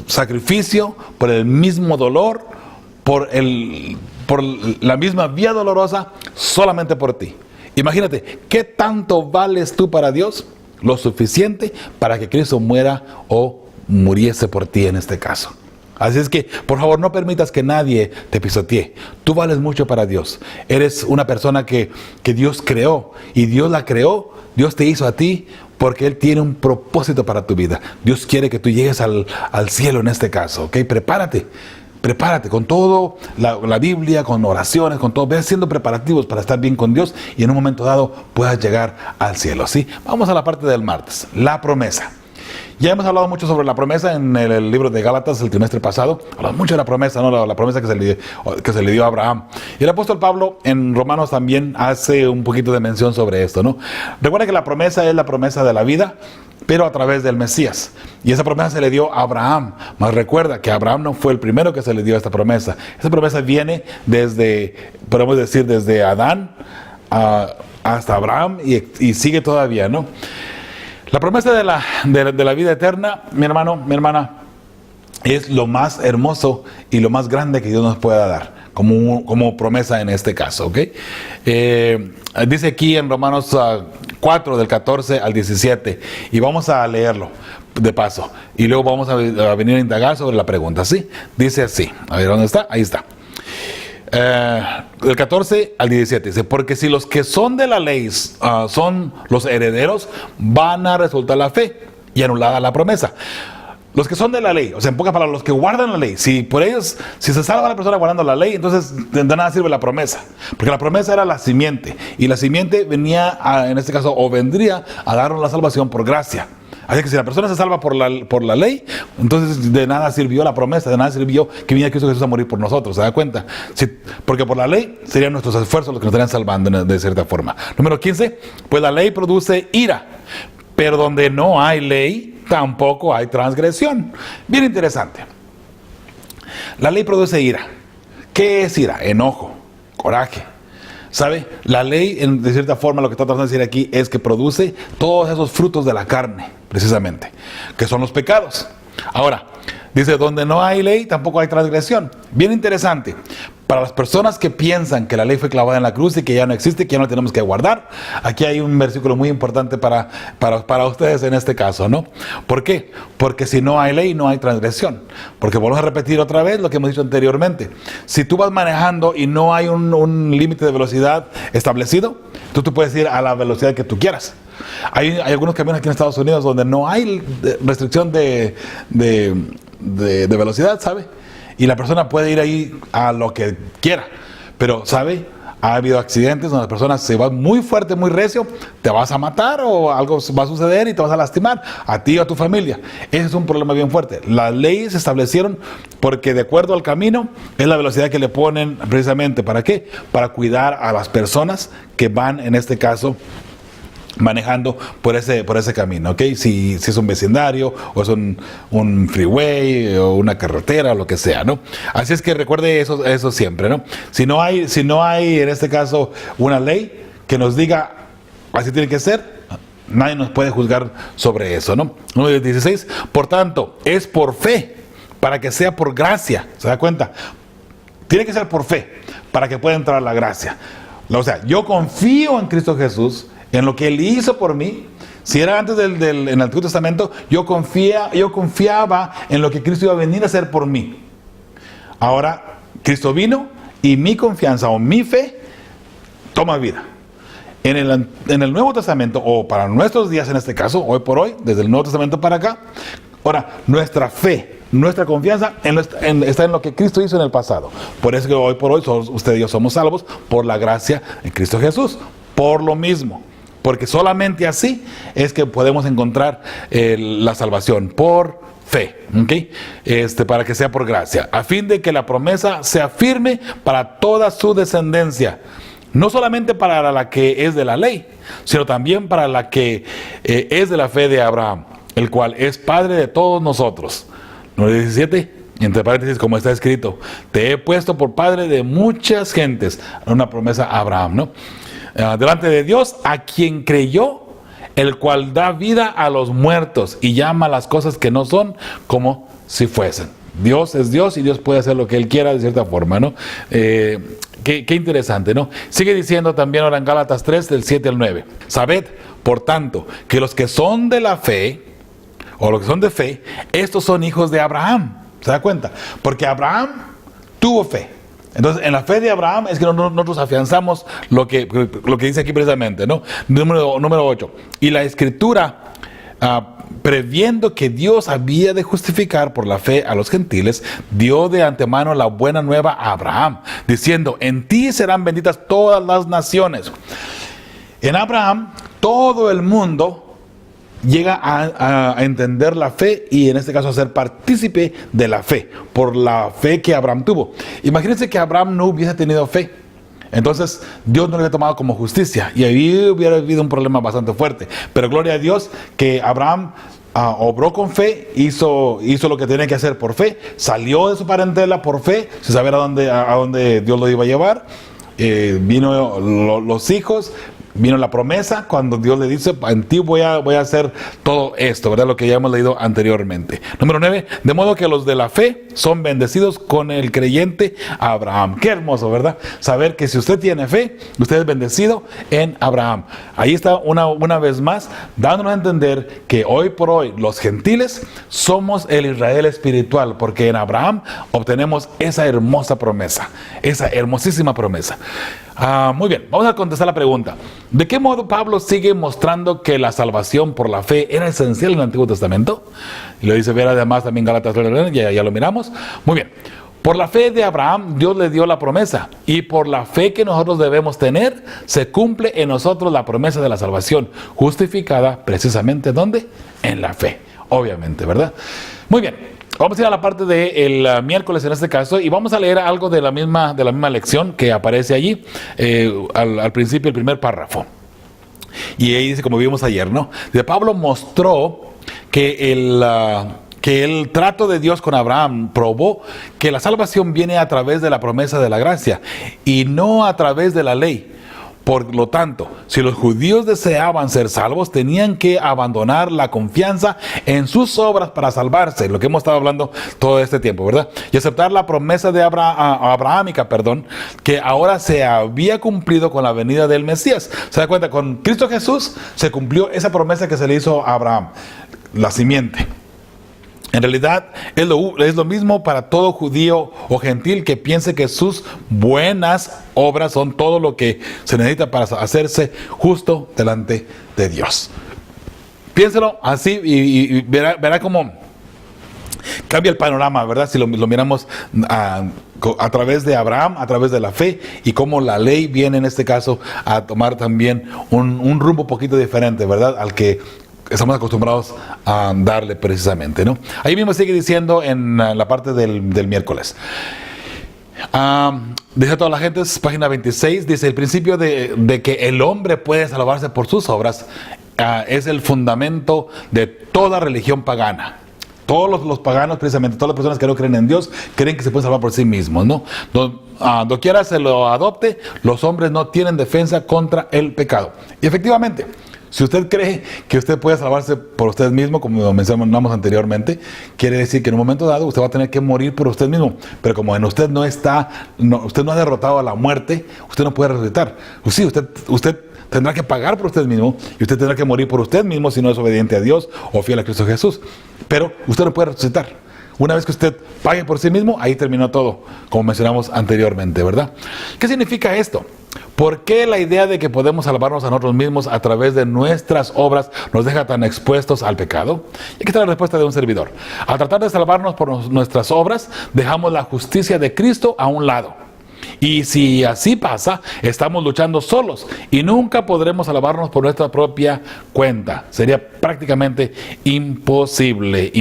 sacrificio, por el mismo dolor, por la misma vía dolorosa, solamente por ti. Imagínate, ¿qué tanto vales tú para Dios? Lo suficiente para que Cristo muera o muriese por ti en este caso. Así es que, por favor, no permitas que nadie te pisotee. Tú vales mucho para Dios. Eres una persona que Dios creó, y Dios la creó, Dios te hizo a ti porque Él tiene un propósito para tu vida. Dios quiere que tú llegues al cielo en este caso, ¿ok? Prepárate con todo, la Biblia, con oraciones, con todo. Ve haciendo preparativos para estar bien con Dios y en un momento dado puedas llegar al cielo, ¿sí? Vamos a la parte del martes, la promesa. Ya hemos hablado mucho sobre la promesa en el libro de Gálatas el trimestre pasado. Hablamos mucho de la promesa, ¿no? La promesa que se le dio a Abraham. Y el apóstol Pablo en Romanos también hace un poquito de mención sobre esto, ¿no? Recuerda que la promesa es la promesa de la vida, pero a través del Mesías. Y esa promesa se le dio a Abraham. Mas recuerda que Abraham no fue el primero que se le dio esta promesa. Esa promesa viene podemos decir, desde Adán hasta Abraham y sigue todavía, ¿no? La promesa de la vida eterna, mi hermano, mi hermana, es lo más hermoso y lo más grande que Dios nos pueda dar, como promesa en este caso, ¿ok? Dice aquí en Romanos 4, del 14 al 17, y vamos a leerlo de paso, y luego vamos a venir a indagar sobre la pregunta, ¿sí? Dice así, a ver, ¿dónde está? Ahí está. Del 14 al 17 dice: porque si los que son de la ley son los herederos, van a resultar la fe y anulada la promesa. Los que son de la ley, o sea, en pocas palabras, los que guardan la ley, si se salva la persona guardando la ley, entonces de nada sirve la promesa, porque la promesa era la simiente, y la simiente venía en este caso, o vendría a darnos la salvación por gracia. Así que si la persona se salva por la ley, entonces de nada sirvió la promesa, de nada sirvió que viniera Cristo Jesús a morir por nosotros, ¿se da cuenta? Sí, porque por la ley serían nuestros esfuerzos los que nos estarían salvando de cierta forma. Número 15, pues la ley produce ira, pero donde no hay ley, tampoco hay transgresión. Bien interesante. La ley produce ira. ¿Qué es ira? Enojo, coraje. ¿Sabe? La ley, de cierta forma, lo que está tratando de decir aquí es que produce todos esos frutos de la carne, precisamente, que son los pecados. Ahora, dice, donde no hay ley, tampoco hay transgresión. Bien interesante. Para las personas que piensan que la ley fue clavada en la cruz y que ya no existe, que ya no tenemos que guardar, aquí hay un versículo muy importante para ustedes en este caso, ¿no? ¿Por qué? Porque si no hay ley, no hay transgresión. Porque volvemos a repetir otra vez lo que hemos dicho anteriormente. Si tú vas manejando y no hay un límite de velocidad establecido, tú puedes ir a la velocidad que tú quieras. Hay algunos camiones aquí en Estados Unidos donde no hay restricción de velocidad, ¿sabe? Y la persona puede ir ahí a lo que quiera. Pero, ¿sabe? Ha habido accidentes donde las personas se van muy fuerte, muy recio, te vas a matar o algo va a suceder y te vas a lastimar a ti o a tu familia. Ese es un problema bien fuerte. Las leyes se establecieron porque de acuerdo al camino es la velocidad que le ponen precisamente. ¿Para qué? Para cuidar a las personas que van, en este caso, manejando por ese camino, ¿ok? Si es un vecindario o es un freeway o una carretera o lo que sea, ¿no? Así es que recuerde eso siempre, ¿no? Si no hay en este caso una ley que nos diga así tiene que ser, nadie nos puede juzgar sobre eso, ¿no? Número 16, por tanto, es por fe, para que sea por gracia, ¿se da cuenta? Tiene que ser por fe, para que pueda entrar la gracia. O sea, yo confío en Cristo Jesús, en lo que Él hizo por mí. Si era antes en el Antiguo Testamento, yo confiaba en lo que Cristo iba a venir a hacer por mí. Ahora, Cristo vino y mi confianza o mi fe toma vida. En el Nuevo Testamento, o para nuestros días en este caso, hoy por hoy, desde el Nuevo Testamento para acá, ahora, nuestra fe, nuestra confianza está en lo que Cristo hizo en el pasado. Por eso que hoy por hoy usted y yo somos salvos por la gracia en Cristo Jesús. Por lo mismo. Porque solamente así es que podemos encontrar la salvación, por fe, ¿okay? Para que sea por gracia, a fin de que la promesa sea firme para toda su descendencia, no solamente para la que es de la ley, sino también para la que es de la fe de Abraham, el cual es padre de todos nosotros. Número 17, entre paréntesis, como está escrito, te he puesto por padre de muchas gentes, una promesa a Abraham, ¿no? Delante de Dios, a quien creyó, el cual da vida a los muertos y llama las cosas que no son como si fuesen. Dios es Dios y Dios puede hacer lo que Él quiera de cierta forma, ¿no? Qué interesante, ¿no? Sigue diciendo también ahora en Gálatas 3, del 7 al 9. Sabed, por tanto, que los que son de la fe, o los que son de fe, estos son hijos de Abraham. ¿Se da cuenta? Porque Abraham tuvo fe. Entonces, en la fe de Abraham es que nosotros afianzamos lo que dice aquí precisamente, ¿no? Número 8. Y la Escritura, previendo que Dios había de justificar por la fe a los gentiles, dio de antemano la buena nueva a Abraham, diciendo, en ti serán benditas todas las naciones. En Abraham, todo el mundo llega a entender la fe y en este caso a ser partícipe de la fe, por la fe que Abraham tuvo. Imagínense que Abraham no hubiese tenido fe. Entonces Dios no lo hubiera tomado como justicia y ahí hubiera habido un problema bastante fuerte. Pero gloria a Dios que Abraham obró con fe, hizo lo que tenía que hacer por fe, salió de su parentela por fe, sin saber a dónde Dios lo iba a llevar. Vino los hijos, vino la promesa cuando Dios le dice, en ti voy a hacer todo esto, ¿verdad? Lo que ya hemos leído anteriormente. Número 9, de modo que los de la fe son bendecidos con el creyente Abraham. Qué hermoso, ¿verdad? Saber que si usted tiene fe, usted es bendecido en Abraham. Ahí está una vez más, dándonos a entender que hoy por hoy los gentiles somos el Israel espiritual, porque en Abraham obtenemos esa hermosa promesa, esa hermosísima promesa. Muy bien, vamos a contestar la pregunta. ¿De qué modo Pablo sigue mostrando que la salvación por la fe era esencial en el Antiguo Testamento? Y lo dice ver además también Gálatas, ya lo miramos. Muy bien, por la fe de Abraham Dios le dio la promesa, y por la fe que nosotros debemos tener se cumple en nosotros la promesa de la salvación, justificada precisamente ¿dónde? En la fe, obviamente, ¿verdad? Muy bien. Vamos a ir a la parte del miércoles en este caso y vamos a leer algo de la misma lección que aparece allí al principio, el primer párrafo. Y ahí dice, como vimos ayer, ¿no? De Pablo mostró que el trato de Dios con Abraham probó que la salvación viene a través de la promesa de la gracia y no a través de la ley. Por lo tanto, si los judíos deseaban ser salvos, tenían que abandonar la confianza en sus obras para salvarse, lo que hemos estado hablando todo este tiempo, ¿verdad? Y aceptar la promesa de abrahámica, que ahora se había cumplido con la venida del Mesías. ¿Se da cuenta? Con Cristo Jesús se cumplió esa promesa que se le hizo a Abraham, la simiente. En realidad es lo mismo para todo judío o gentil que piense que sus buenas obras son todo lo que se necesita para hacerse justo delante de Dios. Piénselo así y verá cómo Cambia el panorama, ¿verdad? Si lo miramos a través de Abraham, a través de la fe, y cómo la ley viene en este caso a tomar también un rumbo un poquito diferente, ¿verdad? Al que estamos acostumbrados a darle precisamente, ¿no? Ahí mismo sigue diciendo en la parte del miércoles. Dice a toda la gente, es página 26, dice: el principio de que el hombre puede salvarse por sus obras es el fundamento de toda religión pagana. Todos los paganos, precisamente, todas las personas que no creen en Dios, creen que se pueden salvar por sí mismos, ¿no? Doquiera se lo adopte, los hombres no tienen defensa contra el pecado. Y efectivamente, si usted cree que usted puede salvarse por usted mismo, como mencionamos anteriormente, quiere decir que en un momento dado usted va a tener que morir por usted mismo. Pero como en usted usted no ha derrotado a la muerte, usted no puede resucitar. Pues sí, usted tendrá que pagar por usted mismo, y usted tendrá que morir por usted mismo si no es obediente a Dios o fiel a Cristo Jesús. Pero usted no puede resucitar. Una vez que usted pague por sí mismo, ahí terminó todo, como mencionamos anteriormente, ¿verdad? ¿Qué significa esto? ¿Por qué la idea de que podemos salvarnos a nosotros mismos a través de nuestras obras nos deja tan expuestos al pecado? Y aquí está la respuesta de un servidor. Al tratar de salvarnos por nuestras obras, dejamos la justicia de Cristo a un lado. Y si así pasa, estamos luchando solos y nunca podremos salvarnos por nuestra propia cuenta. Sería prácticamente imposible.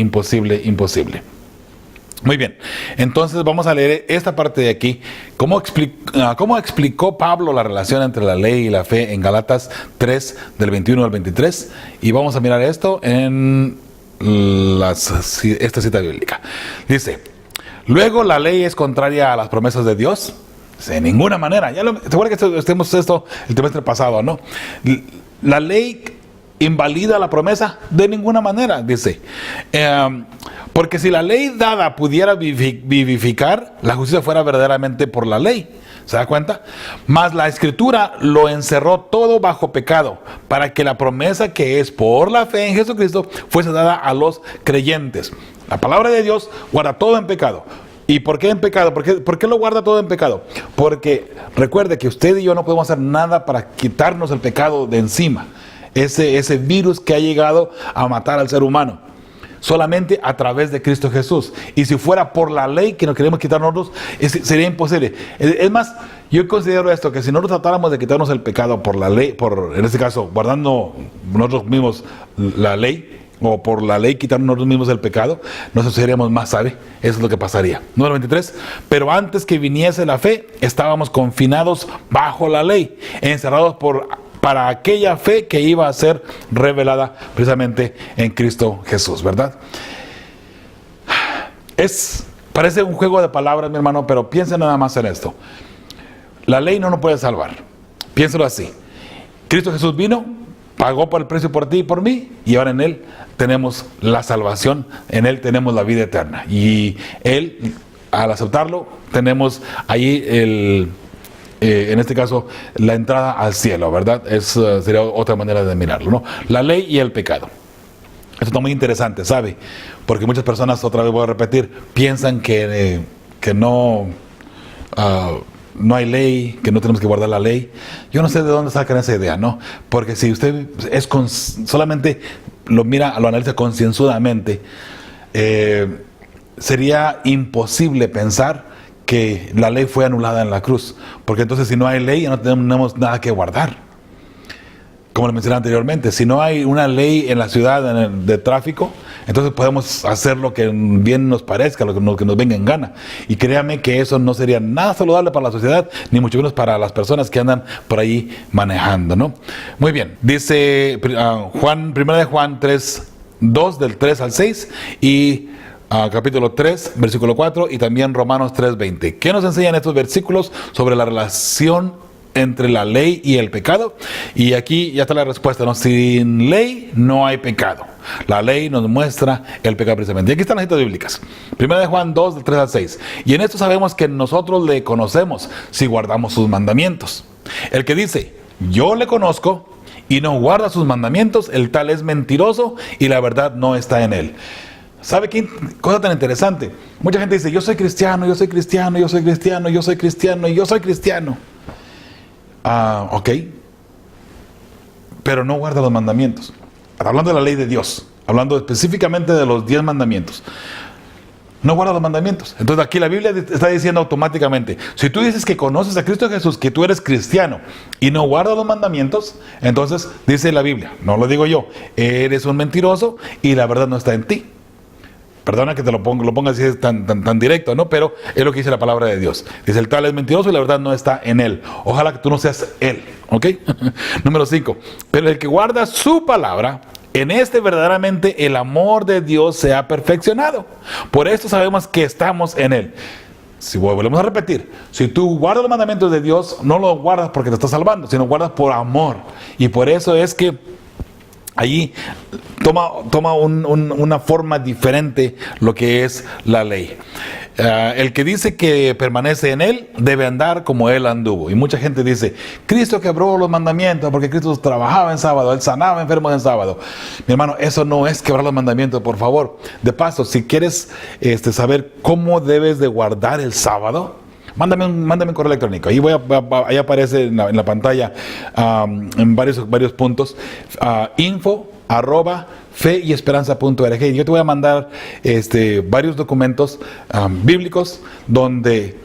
Muy bien, entonces vamos a leer esta parte de aquí. ¿Cómo explicó Pablo la relación entre la ley y la fe en Gálatas 3, del 21 al 23? Y vamos a mirar esto en esta cita bíblica. Dice: luego, ¿la ley es contraria a las promesas de Dios? De ninguna manera. ¿Te acuerdas que estemos esto el trimestre pasado, no? La ley invalida la promesa de ninguna manera, dice. Porque si la ley dada pudiera vivificar, la justicia fuera verdaderamente por la ley. ¿Se da cuenta? Mas la Escritura lo encerró todo bajo pecado, para que la promesa que es por la fe en Jesucristo fuese dada a los creyentes. La palabra de Dios guarda todo en pecado. ¿Y por qué en pecado? ¿Por qué lo guarda todo en pecado? Porque recuerde que usted y yo no podemos hacer nada para quitarnos el pecado de encima. Ese virus que ha llegado a matar al ser humano. Solamente a través de Cristo Jesús. Y si fuera por la ley que nos queremos quitar nosotros, sería imposible. Es más, yo considero esto, que si nosotros tratáramos de quitarnos el pecado por la ley, en este caso, guardando nosotros mismos la ley, o por la ley quitarnos nosotros mismos el pecado, nosotros seríamos más, ¿sabe? Eso es lo que pasaría. Número 23. Pero antes que viniese la fe, estábamos confinados bajo la ley, encerrados para aquella fe que iba a ser revelada precisamente en Cristo Jesús, ¿verdad? Parece un juego de palabras, mi hermano, pero piensen nada más en esto. La ley no nos puede salvar. Piénselo así. Cristo Jesús vino, pagó por el precio por ti y por mí, y ahora en Él tenemos la salvación, en Él tenemos la vida eterna. Y Él, al aceptarlo, tenemos ahí en este caso, la entrada al cielo, ¿verdad? Sería otra manera de mirarlo, ¿no? La ley y el pecado. Esto está muy interesante, ¿sabe? Porque muchas personas, otra vez voy a repetir, piensan que no hay ley, que no tenemos que guardar la ley. Yo no sé de dónde sacan esa idea, ¿no? Porque si usted solamente lo mira, lo analiza concienzudamente, sería imposible pensar que la ley fue anulada en la cruz, porque entonces si no hay ley ya no tenemos nada que guardar. Como le mencioné anteriormente, si no hay una ley en la ciudad de tráfico, entonces podemos hacer lo que bien nos parezca, lo que nos venga en gana. Y créame que eso no sería nada saludable para la sociedad, ni mucho menos para las personas que andan por ahí manejando, ¿no? Muy bien, dice 1 de Juan 3, 2 del 3 al 6 y capítulo 3, versículo 4 y también Romanos 3, 20. ¿Qué nos enseñan estos versículos sobre la relación entre la ley y el pecado? Y aquí ya está la respuesta, ¿no? Sin ley no hay pecado. La ley nos muestra el pecado precisamente. Y aquí están las citas bíblicas. 1 de Juan 2, del 3 al 6. Y en esto sabemos que nosotros le conocemos si guardamos sus mandamientos. El que dice, yo le conozco y no guarda sus mandamientos, el tal es mentiroso y la verdad no está en él. ¿Sabe qué cosa tan interesante? Mucha gente dice, yo soy cristiano, yo soy cristiano, yo soy cristiano, yo soy cristiano y yo soy cristiano. Ok. Pero no guarda los mandamientos. Hablando de la ley de Dios, hablando específicamente de los 10 mandamientos. no guardas los mandamientos. Entonces aquí la Biblia está diciendo automáticamente, si tú dices que conoces a Cristo Jesús, que tú eres cristiano y no guardas los mandamientos, entonces dice la Biblia, no lo digo yo, eres un mentiroso y la verdad no está en ti. Perdona que te lo ponga así tan directo, ¿no? Pero es lo que dice la palabra de Dios. Dice, el tal es mentiroso y la verdad no está en él. Ojalá que tú no seas él, ¿ok? Número 5. Pero el que guarda su palabra, en este verdaderamente el amor de Dios se ha perfeccionado. Por esto sabemos que estamos en él. Si volvemos a repetir, si tú guardas los mandamientos de Dios, no los guardas porque te estás salvando, sino guardas por amor. Y por eso es que allí toma una forma diferente lo que es la ley. El que dice que permanece en él debe andar como él anduvo. Y mucha gente dice, Cristo quebró los mandamientos porque Cristo trabajaba en sábado, él sanaba enfermos en sábado. Mi hermano, eso no es quebrar los mandamientos, por favor. De paso, si quieres saber cómo debes de guardar el sábado, mándame un correo electrónico. Ahí aparece en la pantalla en varios puntos. info@feyesperanza.org. Yo te voy a mandar varios documentos bíblicos donde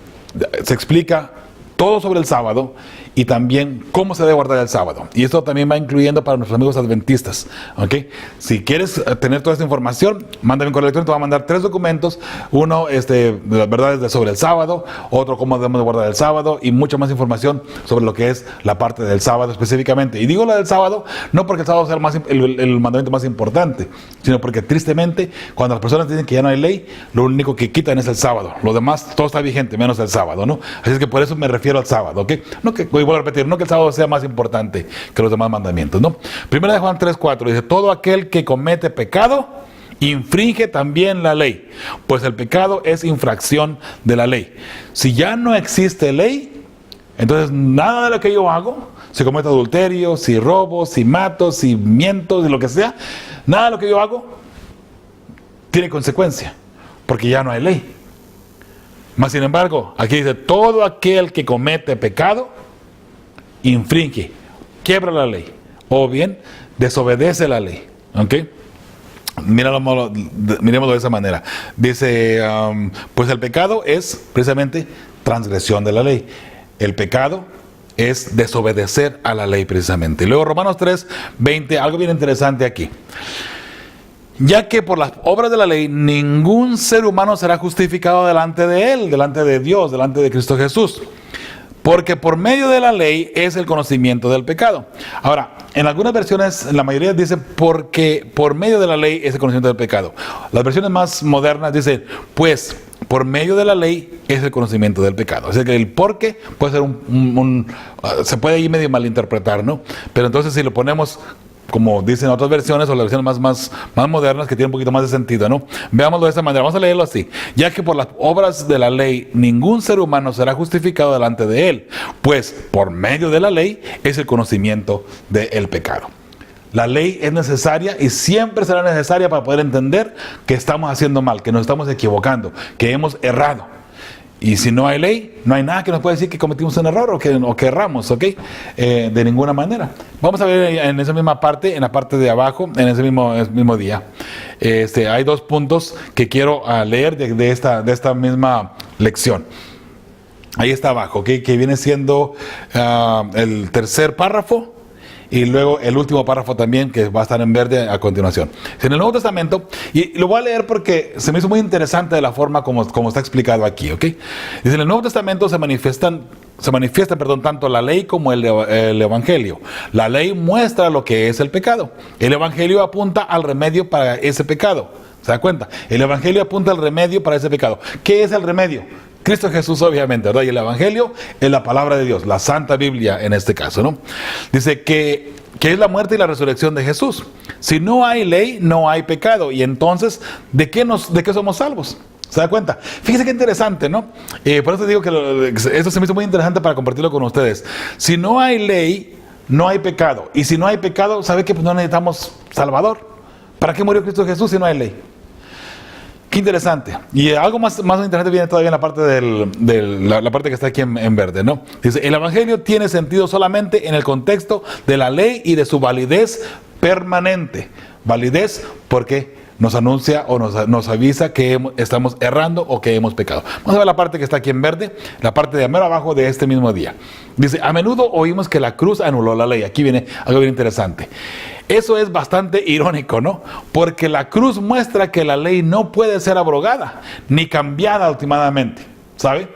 se explica todo sobre el sábado y también cómo se debe guardar el sábado. Y esto también va incluyendo para nuestros amigos adventistas, ¿ok? Si quieres tener toda esta información, mándame un correo electrónico, te voy a mandar 3 documentos. Uno, de las verdades sobre el sábado, otro, cómo debemos de guardar el sábado, y mucha más información sobre lo que es la parte del sábado específicamente. Y digo la del sábado, no porque el sábado sea el mandamiento más importante, sino porque tristemente, cuando las personas dicen que ya no hay ley, lo único que quitan es el sábado. Lo demás, todo está vigente, menos el sábado, ¿no? Así es que por eso me refiero al sábado, ¿ok? No que, vuelvo a repetir, no que el sábado sea más importante que los demás mandamientos, ¿no? Primera de Juan 3:4 dice, todo aquel que comete pecado infringe también la ley, pues el pecado es infracción de la ley. Si ya no existe ley, entonces nada de lo que yo hago, si cometo adulterio, si robo, si mato, si miento, si lo que sea, nada de lo que yo hago tiene consecuencia, porque ya no hay ley. Mas sin embargo, aquí dice, todo aquel que comete pecado infringe, quiebra la ley, o bien desobedece la ley, ¿ok? Miremoslo de esa manera. Dice, pues el pecado es precisamente transgresión de la ley. El pecado es desobedecer a la ley precisamente. Luego Romanos 3:20, algo bien interesante aquí. Ya que por las obras de la ley ningún ser humano será justificado delante de él, delante de Dios, delante de Cristo Jesús. Porque por medio de la ley es el conocimiento del pecado. Ahora, en algunas versiones, en la mayoría dice porque por medio de la ley es el conocimiento del pecado. Las versiones más modernas dicen, pues por medio de la ley es el conocimiento del pecado. O sea que el por qué puede ser se puede ahí medio malinterpretar, ¿no? Pero entonces si lo ponemos como dicen otras versiones, o las versiones más modernas, que tienen un poquito más de sentido, ¿no? Veámoslo de esta manera, vamos a leerlo así. Ya que por las obras de la ley ningún ser humano será justificado delante de él, pues por medio de la ley es el conocimiento del pecado. La ley es necesaria y siempre será necesaria para poder entender que estamos haciendo mal, que nos estamos equivocando, que hemos errado. Y si no hay ley, no hay nada que nos pueda decir que cometimos un error o que erramos, ¿ok? De ninguna manera. Vamos a ver en esa misma parte, en la parte de abajo, en ese mismo día. Hay 2 puntos que quiero leer de esta misma lección. Ahí está abajo, ¿ok? Que viene siendo el tercer párrafo. Y luego el último párrafo también, que va a estar en verde a continuación. En el Nuevo Testamento, y lo voy a leer porque se me hizo muy interesante de la forma como está explicado aquí, ¿ok? Dice, en el Nuevo Testamento se manifiestan tanto la ley como el Evangelio. La ley muestra lo que es el pecado. El Evangelio apunta al remedio para ese pecado. ¿Se da cuenta? El Evangelio apunta al remedio para ese pecado. ¿Qué es el remedio? Cristo Jesús, obviamente, ¿verdad? Y el Evangelio es la palabra de Dios, la Santa Biblia en este caso, ¿no? Dice que es la muerte y la resurrección de Jesús. Si no hay ley, no hay pecado. Y entonces, ¿de qué somos salvos? ¿Se da cuenta? Fíjese qué interesante, ¿no? Por eso digo que esto se me hizo muy interesante para compartirlo con ustedes. Si no hay ley, no hay pecado. Y si no hay pecado, ¿sabe qué? Pues no necesitamos Salvador. ¿Para qué murió Cristo Jesús si no hay ley? Qué interesante. Y algo más interesante viene todavía en la parte la parte que está aquí en verde, ¿no? Dice, el Evangelio tiene sentido solamente en el contexto de la ley y de su validez permanente. Validez porque nos anuncia o nos avisa que estamos errando o que hemos pecado. Vamos a ver la parte que está aquí en verde, la parte de mero abajo de este mismo día. Dice, a menudo oímos que la cruz anuló la ley. Aquí viene algo bien interesante. Eso es bastante irónico, ¿no? Porque la cruz muestra que la ley no puede ser abrogada ni cambiada últimamente, ¿sabe?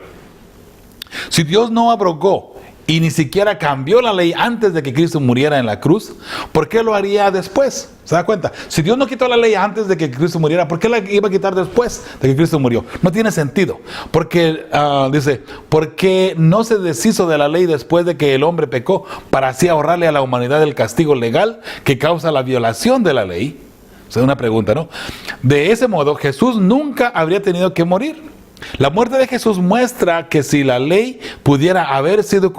Si Dios no abrogó y ni siquiera cambió la ley antes de que Cristo muriera en la cruz, ¿por qué lo haría después? ¿Se da cuenta? Si Dios no quitó la ley antes de que Cristo muriera, ¿por qué la iba a quitar después de que Cristo murió? No tiene sentido. Porque, dice, porque no se deshizo de la ley después de que el hombre pecó para así ahorrarle a la humanidad el castigo legal que causa la violación de la ley. O sea, una pregunta, ¿no? De ese modo, Jesús nunca habría tenido que morir. La muerte de Jesús muestra que si la ley pudiera haber sido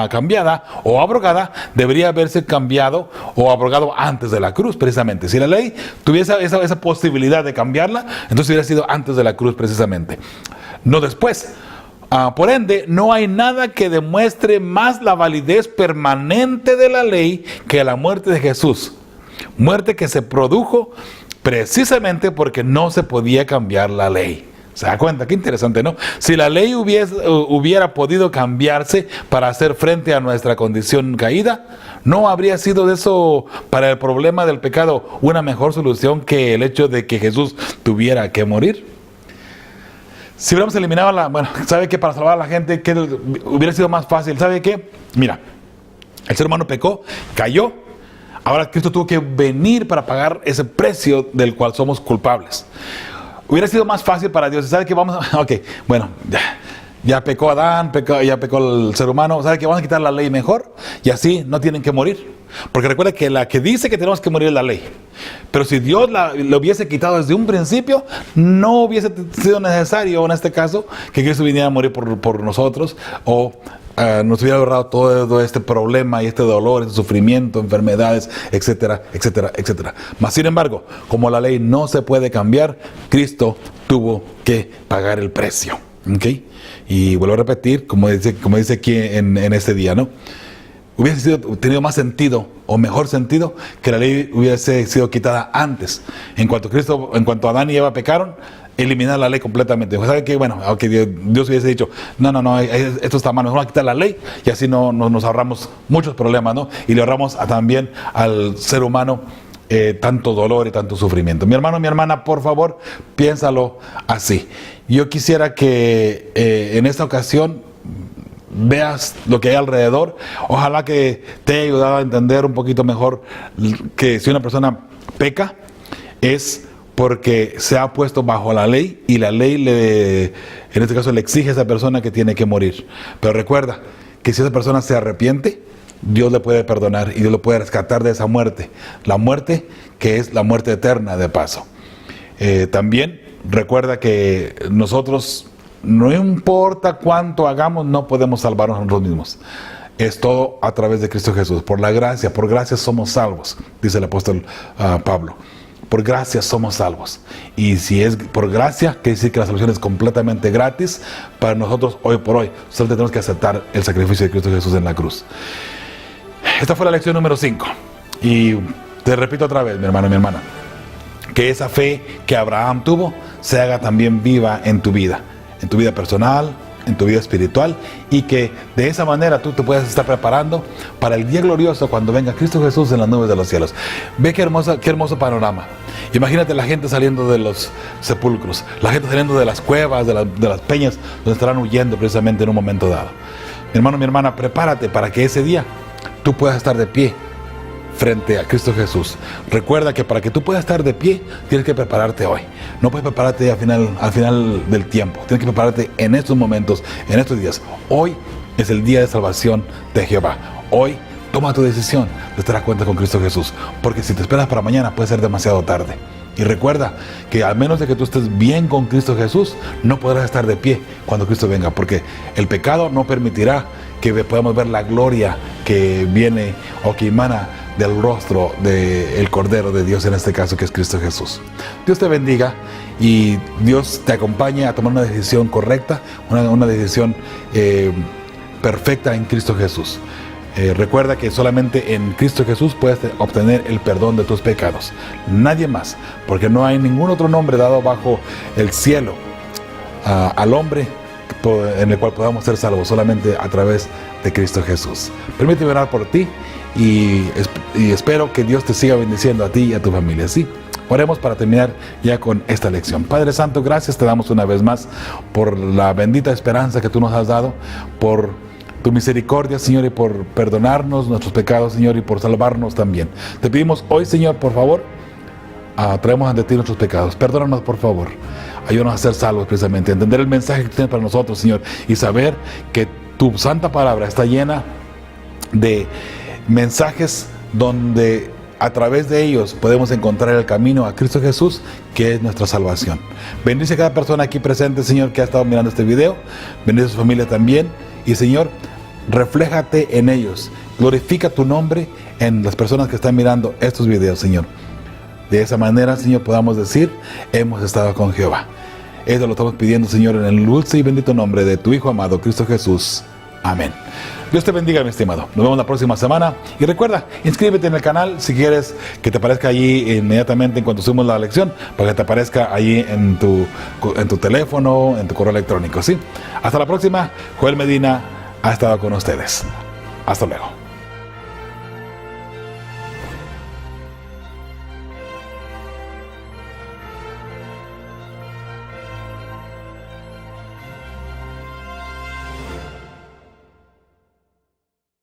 cambiada o abrogada, debería haberse cambiado o abrogado antes de la cruz, precisamente. Si la ley tuviese esa posibilidad de cambiarla, entonces hubiera sido antes de la cruz, precisamente, no después. Por ende, no hay nada que demuestre más la validez permanente de la ley que la muerte de Jesús. Muerte que se produjo precisamente porque no se podía cambiar la ley. ¿Se da cuenta? Qué interesante, ¿no? Si la ley hubiera podido cambiarse para hacer frente a nuestra condición caída, ¿no habría sido de eso para el problema del pecado una mejor solución que el hecho de que Jesús tuviera que morir? Si hubiéramos eliminado bueno, ¿sabe qué? Para salvar a la gente, ¿qué hubiera sido más fácil? ¿Sabe qué? Mira, el ser humano pecó, cayó. Ahora Cristo tuvo que venir para pagar ese precio del cual somos culpables. Hubiera sido más fácil para Dios. ¿Sabe qué? Ok, bueno, ya pecó Adán, ya pecó el ser humano. ¿Sabe qué? Vamos a quitar la ley mejor y así no tienen que morir. Porque recuerda que la que dice que tenemos que morir es la ley. Pero si Dios lo hubiese quitado desde un principio, no hubiese sido necesario, en este caso, que Cristo viniera a morir por nosotros o nos hubiera ahorrado todo este problema y este dolor, este sufrimiento, enfermedades, etcétera, etcétera, etcétera. Mas sin embargo, como la ley no se puede cambiar, Cristo tuvo que pagar el precio. ¿Okay? Y vuelvo a repetir, como dice aquí en este día, ¿no? Hubiese tenido más sentido o mejor sentido que la ley hubiese sido quitada antes. En cuanto Adán y Eva pecaron, eliminar la ley completamente. ¿Sabe qué? Bueno, aunque Dios hubiese dicho, no, esto está mal, nos vamos a quitar la ley y así nos ahorramos muchos problemas, ¿no? Y le ahorramos también al ser humano tanto dolor y tanto sufrimiento. Mi hermano, mi hermana, por favor, piénsalo así. Yo quisiera que en esta ocasión veas lo que hay alrededor. Ojalá que te haya ayudado a entender un poquito mejor que si una persona peca es porque se ha puesto bajo la ley y la ley en este caso le exige a esa persona que tiene que morir. Pero recuerda que si esa persona se arrepiente, Dios le puede perdonar y Dios lo puede rescatar de esa muerte. La muerte que es la muerte eterna de paso. También recuerda que nosotros, no importa cuánto hagamos, no podemos salvarnos a nosotros mismos. Es todo a través de Cristo Jesús. Por gracia somos salvos, dice el apóstol Pablo. Por gracia somos salvos. Y si es por gracia, quiere decir que la salvación es completamente gratis para nosotros hoy por hoy. Solo tenemos que aceptar el sacrificio de Cristo Jesús en la cruz. Esta fue la lección número 5. Y te repito otra vez, mi hermano y mi hermana, que esa fe que Abraham tuvo se haga también viva en tu vida personal, en tu vida espiritual, y que de esa manera tú te puedas estar preparando para el día glorioso cuando venga Cristo Jesús en las nubes de los cielos. Ve qué hermoso panorama. Imagínate la gente saliendo de los sepulcros, la gente saliendo de las cuevas, de las peñas, donde estarán huyendo precisamente en un momento dado. Mi hermano, mi hermana, prepárate para que ese día tú puedas estar de pie frente a Cristo Jesús. Recuerda que para que tú puedas estar de pie, tienes que prepararte hoy. No puedes prepararte al final del tiempo. Tienes que prepararte en estos momentos, en estos días. Hoy es el día de salvación de Jehová. Hoy toma tu decisión de estar a cuenta con Cristo Jesús. Porque si te esperas para mañana, puede ser demasiado tarde. Y recuerda que al menos de que tú estés bien con Cristo Jesús, no podrás estar de pie cuando Cristo venga. Porque el pecado no permitirá que podamos ver la gloria que viene o que emana del rostro del Cordero de Dios, en este caso que es Cristo Jesús. Dios te bendiga y Dios te acompañe a tomar una decisión correcta, una decisión perfecta en Cristo Jesús. Recuerda que solamente en Cristo Jesús puedes obtener el perdón de tus pecados. Nadie más, porque no hay ningún otro nombre dado bajo el cielo al hombre en el cual podamos ser salvos, solamente a través de Cristo Jesús. Permíteme orar por ti y espero que Dios te siga bendiciendo a ti y a tu familia. ¿Sí? Oremos para terminar ya con esta lección. Padre Santo, gracias te damos una vez más por la bendita esperanza que tú nos has dado, por tu misericordia, Señor, y por perdonarnos nuestros pecados, Señor, y por salvarnos también. Te pedimos hoy, Señor, por favor, traemos ante ti nuestros pecados. Perdónanos, por favor. Ayúdanos a ser salvos precisamente, a entender el mensaje que tienes para nosotros, Señor, y saber que tu santa palabra está llena de mensajes donde a través de ellos podemos encontrar el camino a Cristo Jesús, que es nuestra salvación. Bendice a cada persona aquí presente, Señor, que ha estado mirando este video. Bendice a su familia también. Y, Señor, refléjate en ellos. Glorifica tu nombre en las personas que están mirando estos videos, Señor. De esa manera, Señor, podamos decir, hemos estado con Jehová. Esto lo estamos pidiendo, Señor, en el dulce y bendito nombre de tu Hijo amado, Cristo Jesús. Amén. Dios te bendiga, mi estimado. Nos vemos la próxima semana. Y recuerda, inscríbete en el canal si quieres que te aparezca allí inmediatamente en cuanto subimos la lección, para que te aparezca allí en tu teléfono, en tu correo electrónico. ¿Sí? Hasta la próxima. Joel Medina ha estado con ustedes. Hasta luego.